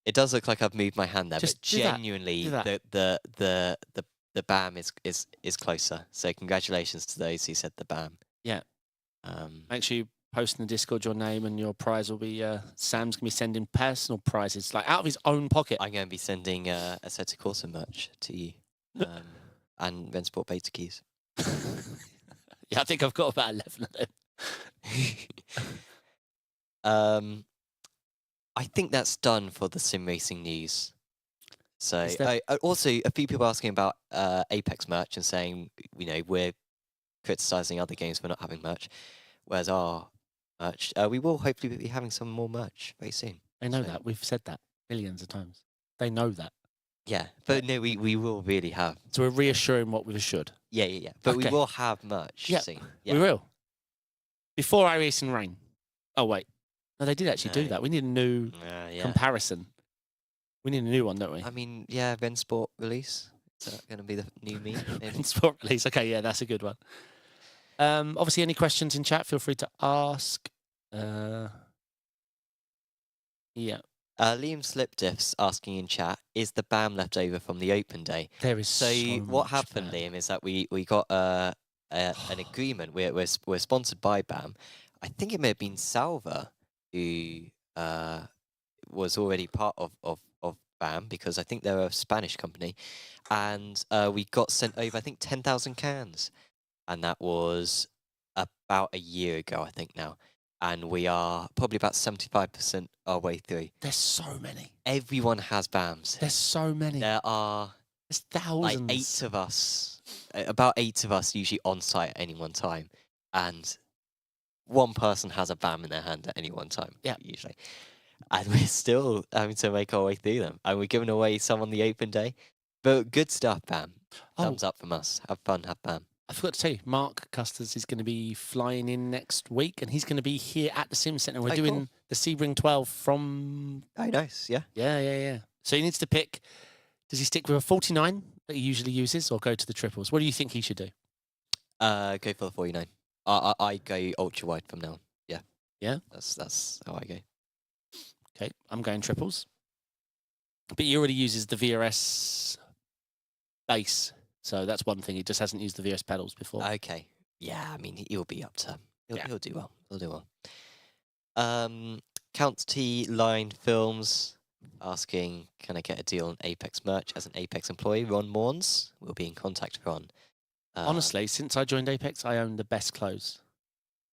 It does look like I've moved my hand there, Just but do that. genuinely, Do that. the BAM is closer. So congratulations to those who said the BAM. Yeah. Make sure you post in the Discord your name, and your prize will be. Sam's gonna be sending personal prizes, out of his own pocket. I'm going to be sending a set of Corsa merch to you, and Rennsport beta keys. Yeah, I think I've got about 11 of them. I think that's done for the sim racing news. So there- also a few people asking about Apex merch and saying we're criticizing other games for not having merch, whereas our merch we will hopefully be having some more merch very soon. They know So- that. We've said that millions of times. They know that. Yeah, but no, we will really have. So we're reassuring what we should. Yeah. But Okay. we will have merch Yeah, soon. We will. Before iRacing Rain. Oh, wait. No, they did actually do No. that. We need a new Yeah. comparison. We need a new one, don't we? I mean, yeah, Rennsport release. Is that going to be the new me? Maybe? Sport release. Okay, yeah, that's a good one. Obviously, any questions in chat, feel free to ask. Yeah, Liam Slipdiff's asking in chat, is the BAM left over from the open day? there is So what happened, Liam, is that we got an agreement. We're sponsored by BAM. I think it may have been Salva who was already part of BAM, because I think they're a Spanish company, and we got sent over, I think, 10,000 cans, and that was about a year ago, I think now. And we are probably about 75% our way through. There's so many. Everyone has BAMs. There's so many. There are There's thousands. 8 of us, about 8 of us usually on site at any one time. And one person has a BAM in their hand at any one time, Yeah. usually. And we're still having to make our way through them. And we're giving away some on the open day. But good stuff, BAM. Thumbs up from us. Have fun, have BAM. I forgot to tell you, Mark Custers is going to be flying in next week, and he's going to be here at the Sim Centre. We're Oh, doing cool. the Sebring12 from... Oh, nice, yeah. Yeah. So he needs to pick, does he stick with a 49 that he usually uses, or go to the triples? What do you think he should do? Go for the 49. I go ultra wide from now on. Yeah. Yeah? That's how I go. Okay, I'm going triples. But he already uses the VRS base. So that's one thing. He just hasn't used the VRS pedals before. Okay. Yeah, I mean, he'll be up to... He'll do well. He'll do well. Count T Line Films asking, can I get a deal on Apex merch as an Apex employee? Ron Morns will be in contact, Ron. Honestly, since I joined Apex, I own the best clothes.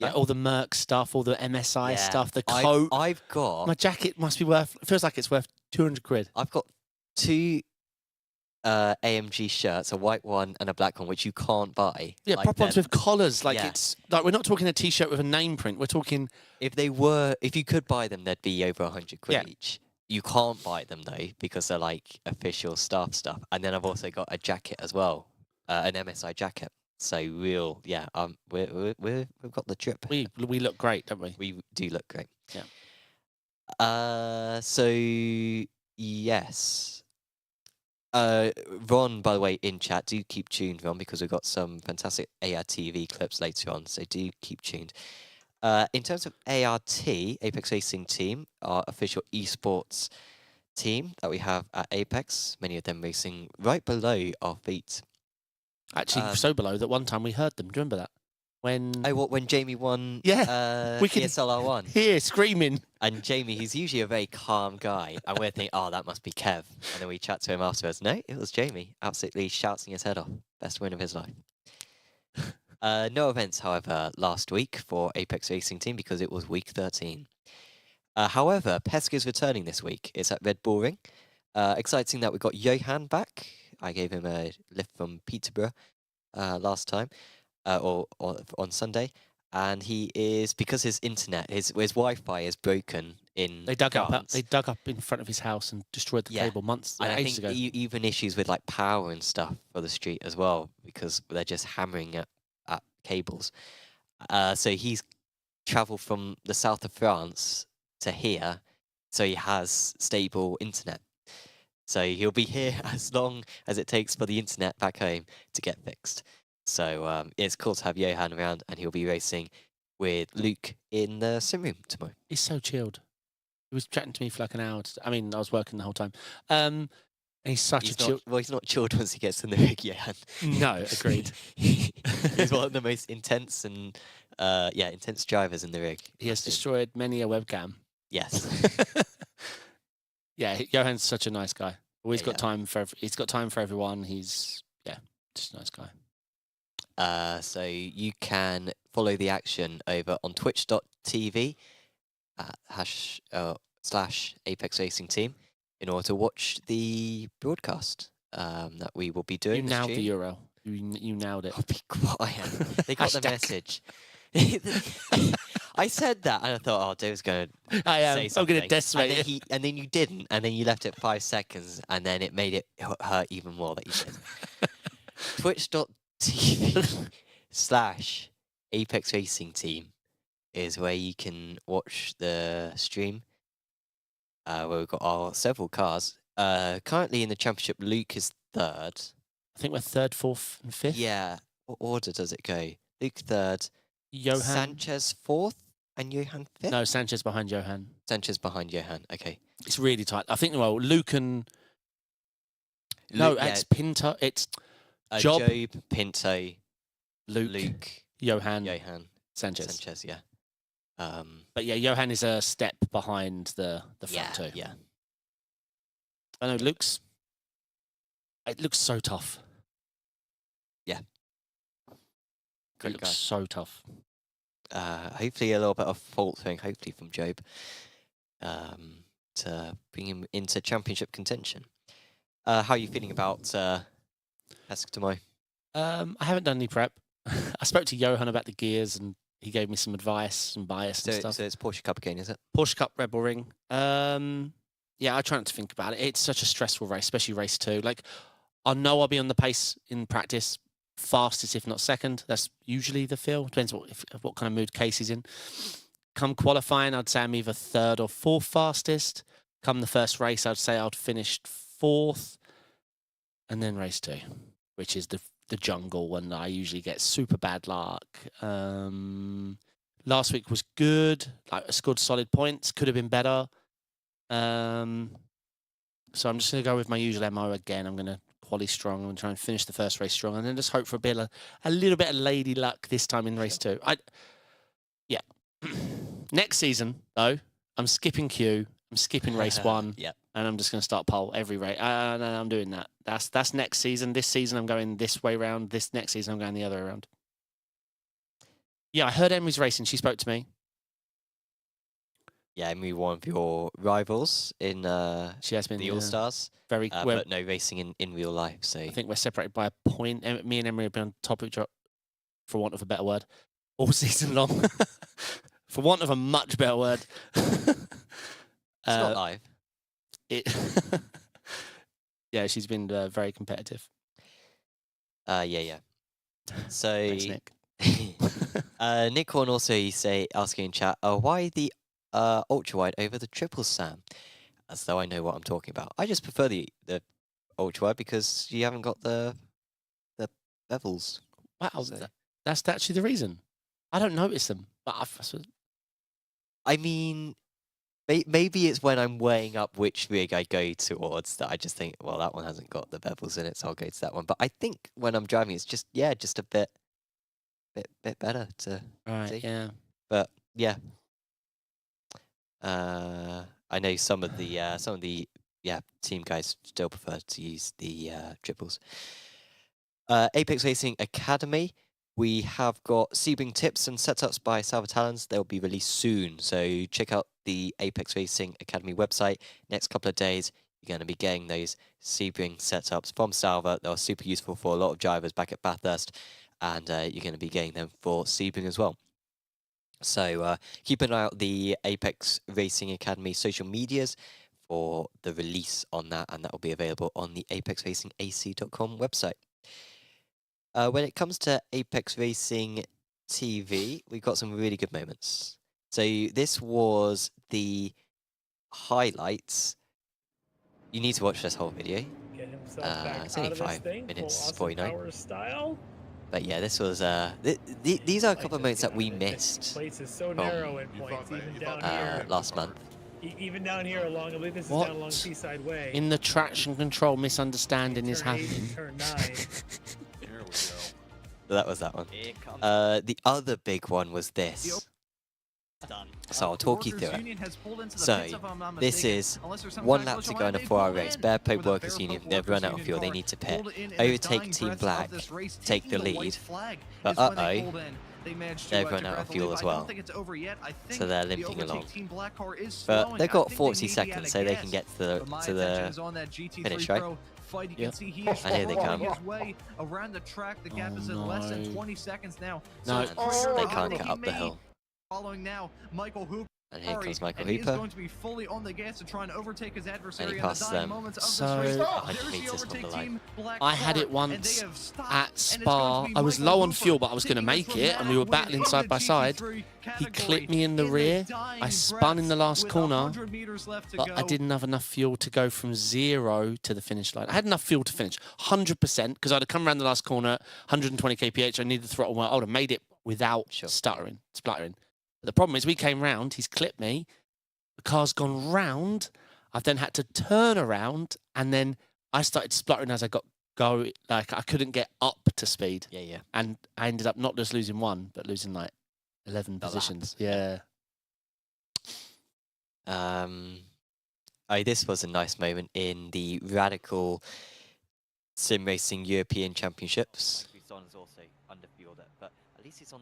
Like Yeah. all the Merc stuff, all the MSI Yeah, stuff, the coat. I've got... My jacket must be worth, it feels like it's worth 200 quid. I've got 2 AMG shirts, a white one and a black one, which you can't buy. Yeah, Like, proper ones they're- with collars. Like yeah. it's, like we're not talking a t-shirt with a name print. We're talking, If you could buy them, they'd be over 100 quid Yeah. each. You can't buy them though, because they're like official staff stuff. And then I've also got a jacket as well, an MSI jacket. So we've got the drip. we look great, don't we? We do look great. Yeah. So yes. Ron, by the way, in chat, do keep tuned, Ron, because we've got some fantastic ARTV clips later on. So do keep tuned. In terms of ART, Apex Racing Team, our official esports team that we have at Apex, many of them racing right below our feet. Actually, so below that one time we heard them. Do you remember that? When Oh, what, when Jamie won we could ESLR1? hear screaming. And Jamie, he's usually a very calm guy, and we're thinking, oh, that must be Kev. And then we chat to him afterwards. No, it was Jamie, absolutely shouting his head off. Best win of his life. No events, however, last week for Apex Racing Team because it was week 13. However, Pesca is returning this week. It's at Red Bull Ring. Exciting that we got Johan back. I gave him a lift from Peterborough last time, or on Sunday. And he is, because his internet, his Wi-Fi is broken in They dug up. France. They dug up in front of his house and destroyed the cable months. And I ages think ago. even issues with like power and stuff for the street as well, because they're just hammering at cables. So he's travelled from the south of France to here, so he has stable internet. So he'll be here as long as it takes for the internet back home to get fixed. So it's cool to have Johan around, and he'll be racing with Luke in the sim room tomorrow. He's so chilled. He was chatting to me for like an hour. I mean, I was working the whole time. And he's such a chill. Well, he's not chilled once he gets in the rig, Johan. No, agreed. He's one of the most intense and intense drivers in the rig. He has destroyed many a webcam. Yes. Yeah, Johan's such a nice guy. Always got Yeah. time for. He's got time for everyone. He's just a nice guy. So you can follow the action over on twitch.tv / Apex Racing Team in order to watch the broadcast that we will be doing. You nailed the URL. You nailed it. Oh, be quiet. They got the Hashtag. message. I said that and I thought, oh, Dave's going to I am. say I'm something. going to decimate and it. then and then you didn't, and then you left it 5 seconds, and then it made it hurt even more that you did. Twitch.tv / Apex Racing Team is where you can watch the stream, where we've got our several cars. Currently in the championship, Luke is third. I think we're third, fourth, and fifth. Yeah. What order does it go? Luke third, Johan. Sanchez fourth, and Johan fifth? No, Sanchez behind Johan. Sanchez behind Johan. Okay. It's really tight. I think, well, Luke and... No, Luke, it's Pinto. It's Job, Job, Pinto, Luke, Johan, Johan, Sanchez. Sanchez, yeah. But yeah, Johan is a step behind the front two. Yeah. I know Luke's... It looks so tough. It Great looks guy. so tough. Hopefully a little bit of fault thing, hopefully from Job, to bring him into championship contention. How are you feeling about Pesca tomorrow? I haven't done any prep. I spoke to Johan about the gears and he gave me some advice, some bias and stuff. So it's Porsche Cup again, is it? Porsche Cup Red Bull Ring. Yeah, I try not to think about it. It's such a stressful race, especially race 2. Like, I know I'll be on the pace in practice, fastest if not second. That's usually the feel. Depends what kind of mood Casey's in. Come qualifying, I'd say I'm either third or fourth fastest. Come the first race, I'd say I'd finished fourth. And then race 2, which is the jungle one that I usually get super bad luck. Last week was good. Like, I scored solid points. Could have been better. So I'm just going to go with my usual MO again. I'm going to quali strong. I'm going to try and finish the first race strong, and then just hope for a little bit of lady luck this time in race 2. Yeah. Next season, though, I'm skipping Q. I'm skipping race 1. Yeah. And I'm just going to start pole every race. No, I'm doing that. That's next season. This season, I'm going this way round. This next season, I'm going the other way around. Yeah, I heard Emery's racing. She spoke to me. Yeah, Emery, one of your rivals in She has been the All-Stars, very. but no racing in real life. So I think we're separated by a point. Me and Emery have been on top of each other, for want of a better word, all season long. For want of a much better word. it's not live. Yeah, she's been very competitive. Yeah. So Thanks, Nick. Nick Horn also asking in chat, why the ultra wide over the triple Sam? As though I know what I'm talking about. I just prefer the ultra wide because you haven't got the bevels. Wow, So- that's actually the reason. I don't notice them. But I mean, maybe it's when I'm weighing up which rig I go towards that I just think, well, that one hasn't got the bevels in it, so I'll go to that one. But I think when I'm driving, it's just just a bit better to see. yeah. But yeah, I know some of the team guys still prefer to use the triples. Apex Racing Academy. We have got Sebring tips and setups by Salva Talons. They'll be released soon, so check out the Apex Racing Academy website. Next couple of days, you're going to be getting those Sebring setups from Salva. They're super useful for a lot of drivers back at Bathurst, and you're going to be getting them for Sebring as well. So keep an eye out the Apex Racing Academy social medias for the release on that, and that will be available on the apexracingac.com website. When it comes to Apex Racing TV, we've got some really good moments. So this was the highlights. You need to watch this whole video. It's only 5 minutes 49. But yeah, this was these are a couple of moments that we missed from last month. Even down here along, I believe this is down along Seaside Way. In the traction control misunderstanding is happening. Turn 9. Here we go. So that was that one. The other big one was this. So I'll talk you through it. So this is 1 lap to go in a 4-hour race. Bear Pole Workers Union, they've run out of fuel, they need to pit. Overtake Team Black, take the lead. But they've run out of fuel as well. So they're limping along. But they've got 40 seconds, so they can get to the finish, right? Yeah. And here they come. Around the track, the gap is no. in less than 20 seconds now. No. They can't get up the hill. Following now, Michael Hooper. And here comes Michael and he's Hooper. going to be fully on the gas to try and overtake his adversary And he in the passes dying them. moments of So- this race. 100 There's the meters from the overtake line. team, Black I had Car, it once and they have stopped, at and it's going Spa. to be I was Michael low on Hooper fuel, but I was going to taking make this it, from and we were that battling win side in by the side. GT3 He category. clipped me in the In rear. dying I spun in the last breaths corner, with 100 meters left to but I go. didn't have enough fuel to go from 0 to the finish line. I had enough fuel to finish 100% because I'd have come around the last corner, 120 kph. I needed the throttle. I would have made it without spluttering. But the problem is, we came round. He's clipped me. The car's gone round. I've then had to turn around, and then I started spluttering as I got go. Like I couldn't get up to speed, Yeah. and I ended up not just losing 1, but losing like 11 positions. Yeah. This was a nice moment in the Radical Sim Racing European Championships.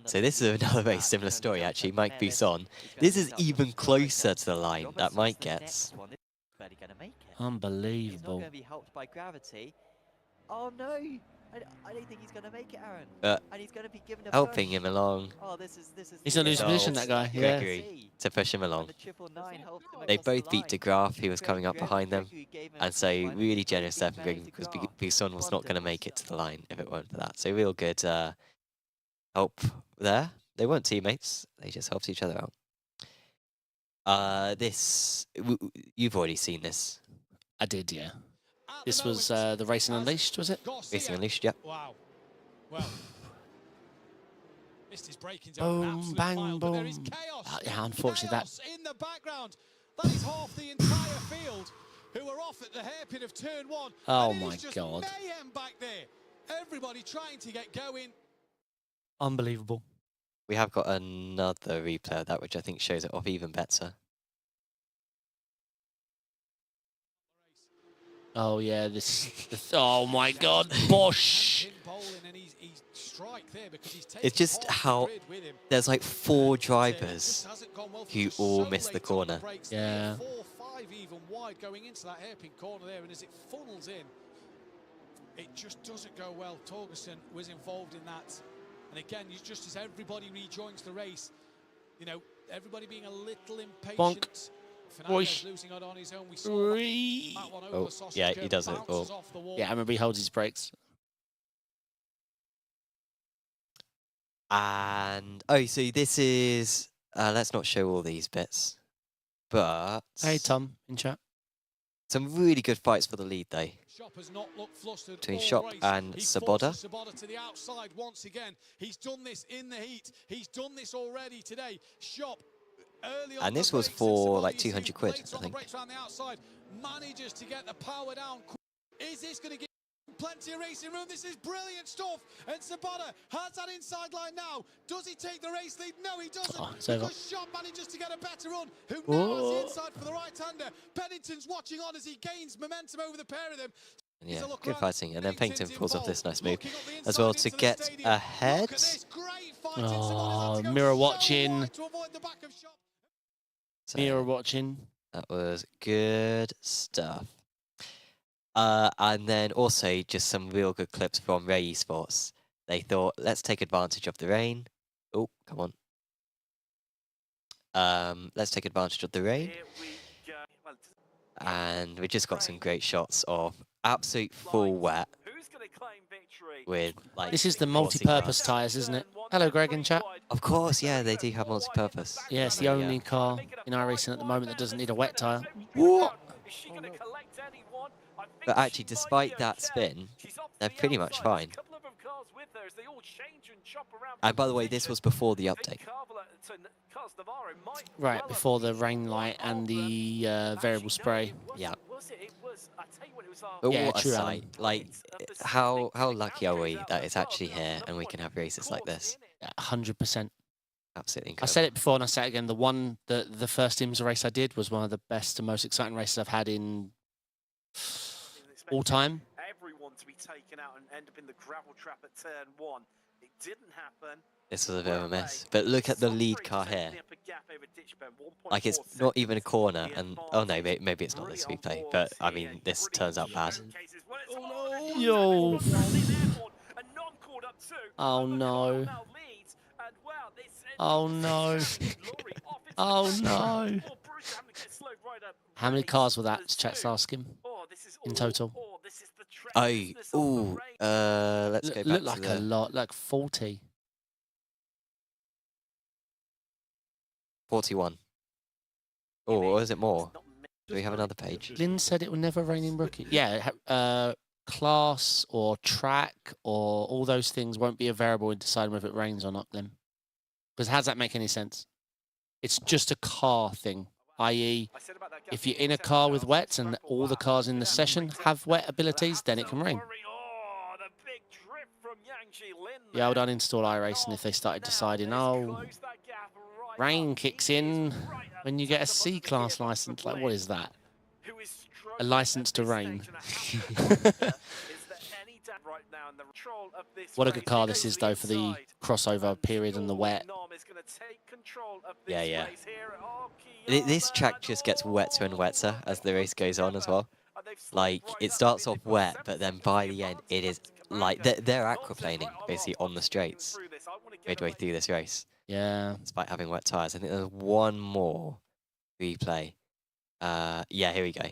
So this is another very similar story, actually. Mike Buisson. This is even closer to the line that Mike gets. Unbelievable. He's not going to be helped by gravity. Oh no! I don't think he's going to make it, Aaron. And he's going to be given a helping push. him along. Oh, this is He's not losing position, that guy. Yeah. Gregory to push him along. They both beat De Graaf, who was coming up behind them. And so really generous there from Gregory because Buisson was not going to make it to the line if it weren't for that. So real good help there. They weren't teammates. They just helped each other out. You've already seen this. I did, yeah. This was the Racing Unleashed, was it? Racing Unleashed, yeah. Wow. Well, missed his braking Boom, zone, an absolute bang, mile, but there is boom. chaos. Yeah, unfortunately, Chaos in the background. That is half the entire field who are off at the hairpin of turn 1. Oh and it my is just God. mayhem back there. Everybody trying to get going. Unbelievable. We have got another replay of that, which I think shows it off even better. Oh yeah, oh my God, Bosch! It's just how there's like 4 drivers who all missed the corner. Yeah. 4, 5 even wide going into that hairpin corner there, and as it funnels in, it just doesn't go well. Torgerson was involved in that, and again, just as everybody rejoins the race, you know, everybody being a little impatient. Bonk. Fernandez losing out on his own. We saw that one over the sausage yeah, curb, he does it. bounces off the wall. Yeah, I remember he holds his brakes. And so this is let's not show all these bits, but Hey Tom, in chat. Some really good fights for the lead, though. Shop has not looked flustered Between all Shop race. and He Svoboda. forces Svoboda to the outside once again. He's done this in the heat. He's done this already today. Shop early on And this the was brakes, for Svoboda, like you see 200 quid, plates I on the think. brakes around the outside. Manages to get the power down. Is this going to give plenty of racing room? This is brilliant stuff. And Svoboda has that inside line now. Does he take the race lead? No, he doesn't. Oh, it's over. Because Shop manages to get a better run. Who now has the inside for the right-hander. Pennington's watching on as he gains momentum over the pair of them. Yeah, good fighting. And then Pennington pulls off this nice move as well to get Stadium. ahead. Look at this great fighting. Oh, Svoboda's had to go mirror so watching. wide to avoid the back of Shop. So Mirror watching. that was good stuff. And then also just some real good clips from Ray Esports. They thought, let's take advantage of the rain. Oh, come on. Let's take advantage of the rain. And we just got some great shots of absolute full wet with like. This is the 40 multi-purpose cars. tyres, isn't it? Hello, Greg in chat. Of course, yeah, they do have multi-purpose. Yeah, it's the only car in iRacing at the moment that doesn't need a wet tyre. What? But actually, despite that spin, they're pretty much fine. And by the way, this was before the update. Right, before the rain light and the variable spray. Yeah. But Yeah, what a true, Alan. sight. Like, how lucky are we that it's actually here and we can have races like this? Yeah, 100%. Absolutely I incredible. said it before and I say it again. The first IMSA race I did was one of the best and most exciting races I've had in all time. Everyone to be taken out and end up in the gravel trap at turn 1. It didn't happen. This was a bit of a mess. But look at the lead car here. Like, it's not even a corner. And oh no, maybe it's not this replay. But I mean, this turns out bad. Yo. Oh no. Oh no. Oh no. How many cars were that? Chat's asking in total. Oh, ooh. Let's go back Look to like the a lot, like 40. 41. Oh, or is it more? Do we have another page? Lynn said it will never rain in rookie. Yeah, class or track or all those things won't be a variable in deciding whether it rains or not, Lynn. Because how does that make any sense? It's just a car thing, i.e. if you're in a car with wets and all the cars in the session have wet abilities, then it can rain. Yeah, I would uninstall iRacing if they started deciding, oh, rain kicks in when you get a C-class license. Like, what is that? A license to rain. What a good car this is, though, for the crossover period and the wet. Yeah, yeah. This track just gets wetter and wetter as the race goes on as well. Like, it starts off wet, but then by the end, it is like they're aquaplaning basically on the straights midway through this race. Yeah. Despite having wet tyres. I think there's one more replay. Yeah, here we go.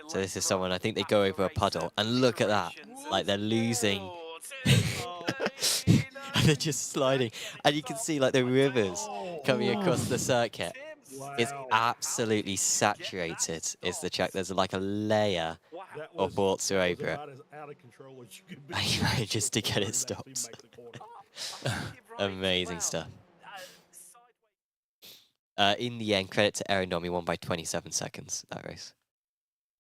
So this is someone, I think they go over a puddle, and look at that. Like, they're losing. And they're just sliding. And you can see, like, the rivers coming across the circuit. It's absolutely saturated, is the track. There's, like, a layer of water over it. Just to get it stopped. Amazing stuff. In the end, credit to ARA Nomi, won by 27 seconds, that race.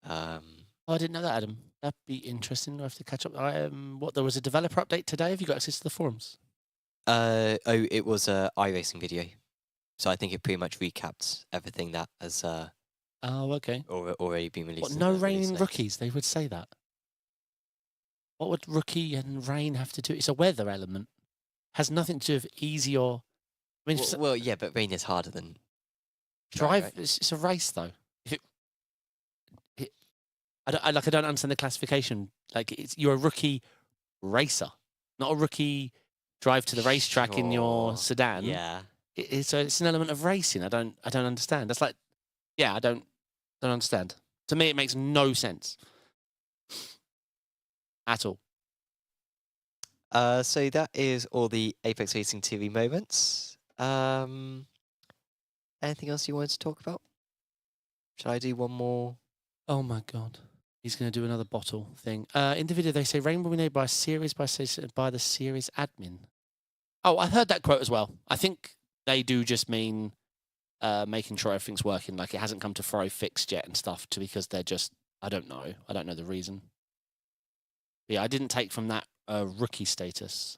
Oh, I didn't know that, Adam. That'd be interesting. I have to catch up. What, there was a developer update today? Have you got access to the forums? Oh, it was a iRacing video. So I think it pretty much recapped everything that has Oh, okay. already been released. What, no rain in rookies? They would say that. What would rookie and rain have to do? It's a weather element. Has nothing to do with easy or... I mean, Well, yeah, but rain is harder than... drive. Right? It's a race, though. I don't understand the classification. Like, you're a rookie racer, not a rookie drive to the racetrack in your Sure. sedan. Yeah. It's an element of racing. I don't understand. That's like, yeah, I don't understand. To me, it makes no sense at all. So that is all the Apex Racing TV moments. Anything else you wanted to talk about? Should I do one more? Oh my god. He's going to do another bottle thing. In the video, they say rain will be made by the series admin. Oh, I heard that quote as well. I think they do just mean making sure everything's working. Like it hasn't come to throw fixed yet and stuff because they're just, I don't know. I don't know the reason. But yeah, I didn't take from that rookie status.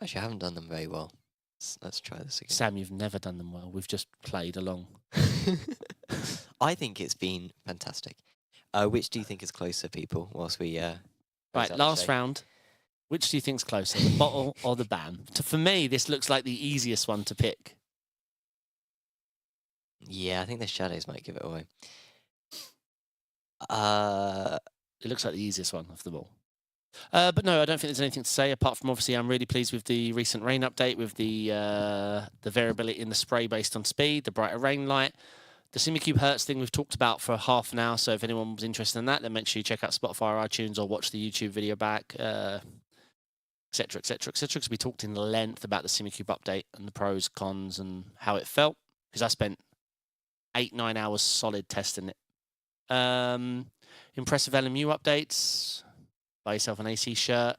Actually, I haven't done them very well. Let's try this again. Sam, you've never done them well. We've just played along. I think it's been fantastic. Which do you think is closer, people? Whilst we right, last round. Which do you think's closer, the bottle or the ban? For me, this looks like the easiest one to pick. Yeah, I think the shadows might give it away. It looks like the easiest one of them all. But no, I don't think there's anything to say apart from obviously I'm really pleased with the recent rain update with the variability in the spray based on speed, the brighter rain light. The Simucube Hertz thing we've talked about for half an hour, so if anyone was interested in that, then make sure you check out Spotify or iTunes or watch the YouTube video back, etc., etc., etc., because we talked in length about the Simucube update and the pros, cons, and how it felt, because I spent 8-9 hours solid testing it. Impressive LMU updates. Buy yourself an AC shirt.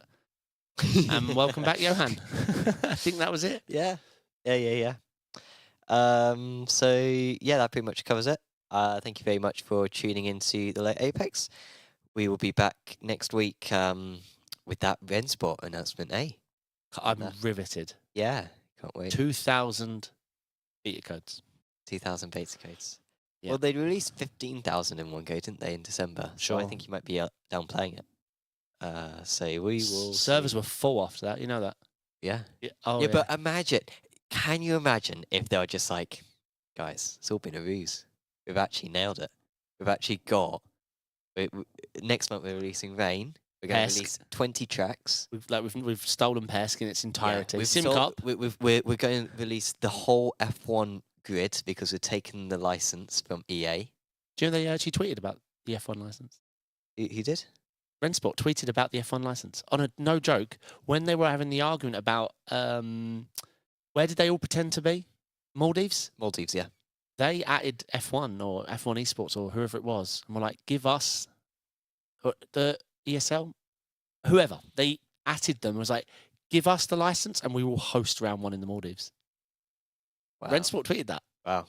And welcome back, Johan. I think that was it. Yeah. So yeah, that pretty much covers it. Thank you very much for tuning into the late Apex. We will be back next week with that Rennsport announcement, eh? I'm riveted. Yeah, can't wait. 2,000 beta codes. 2,000 beta codes. Yeah. Well, they released 15,000 in one go, didn't they, in December? Sure. So I think you might be downplaying it. So we will. Servers see. were full after that. You know that. Yeah. Yeah. Oh, Yeah, but imagine. Can you imagine if they were just like, guys, it's all been a ruse. We've actually nailed it. We've actually got. Next month we're releasing Rain. We're going to Pesk. release 20 tracks. We've stolen Pesk in its entirety. we've Sim sold- Cup. we're going to release the whole F1 grid because we're taking the license from EA. Do you know they actually tweeted about the F1 license? He did? Rennsport tweeted about the F1 license. On a no joke, when they were having the argument about where did they all pretend to be? Maldives? Maldives, yeah. They added F1 or F1 esports or whoever it was. And were like, give us the ESL, whoever. They added them and was like, give us the license and we will host round one in the Maldives. Wow. Rennsport tweeted that. Wow.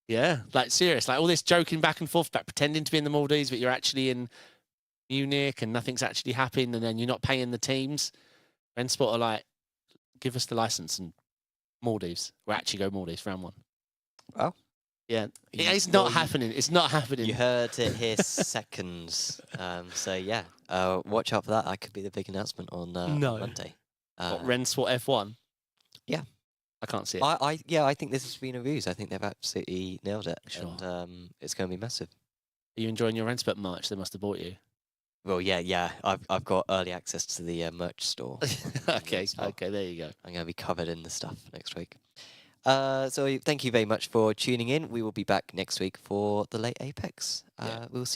Yeah, like serious. Like all this joking back and forth about pretending to be in the Maldives, but you're actually in Munich and nothing's actually happened and then you're not paying the teams. Rennsport are like, give us the license and Maldives. We'll actually go Maldives round one. Wow. Yeah. You- It's not well, you- happening. It's not happening. You heard it here seconds. So yeah, watch out for that. That could be the big announcement on No. Monday. What, Rennsport F1? Yeah. I can't see it. I think this has been a ruse. I think they've absolutely nailed it. Sure. And it's going to be massive. Are you enjoying your Rennsport merch? They must have bought you. Well, yeah. I've got early access to the merch store. Okay, as well. okay, there you go. I'm going to be covered in the stuff next week. So thank you very much for tuning in. We will be back next week for the late Apex. Yeah. We'll see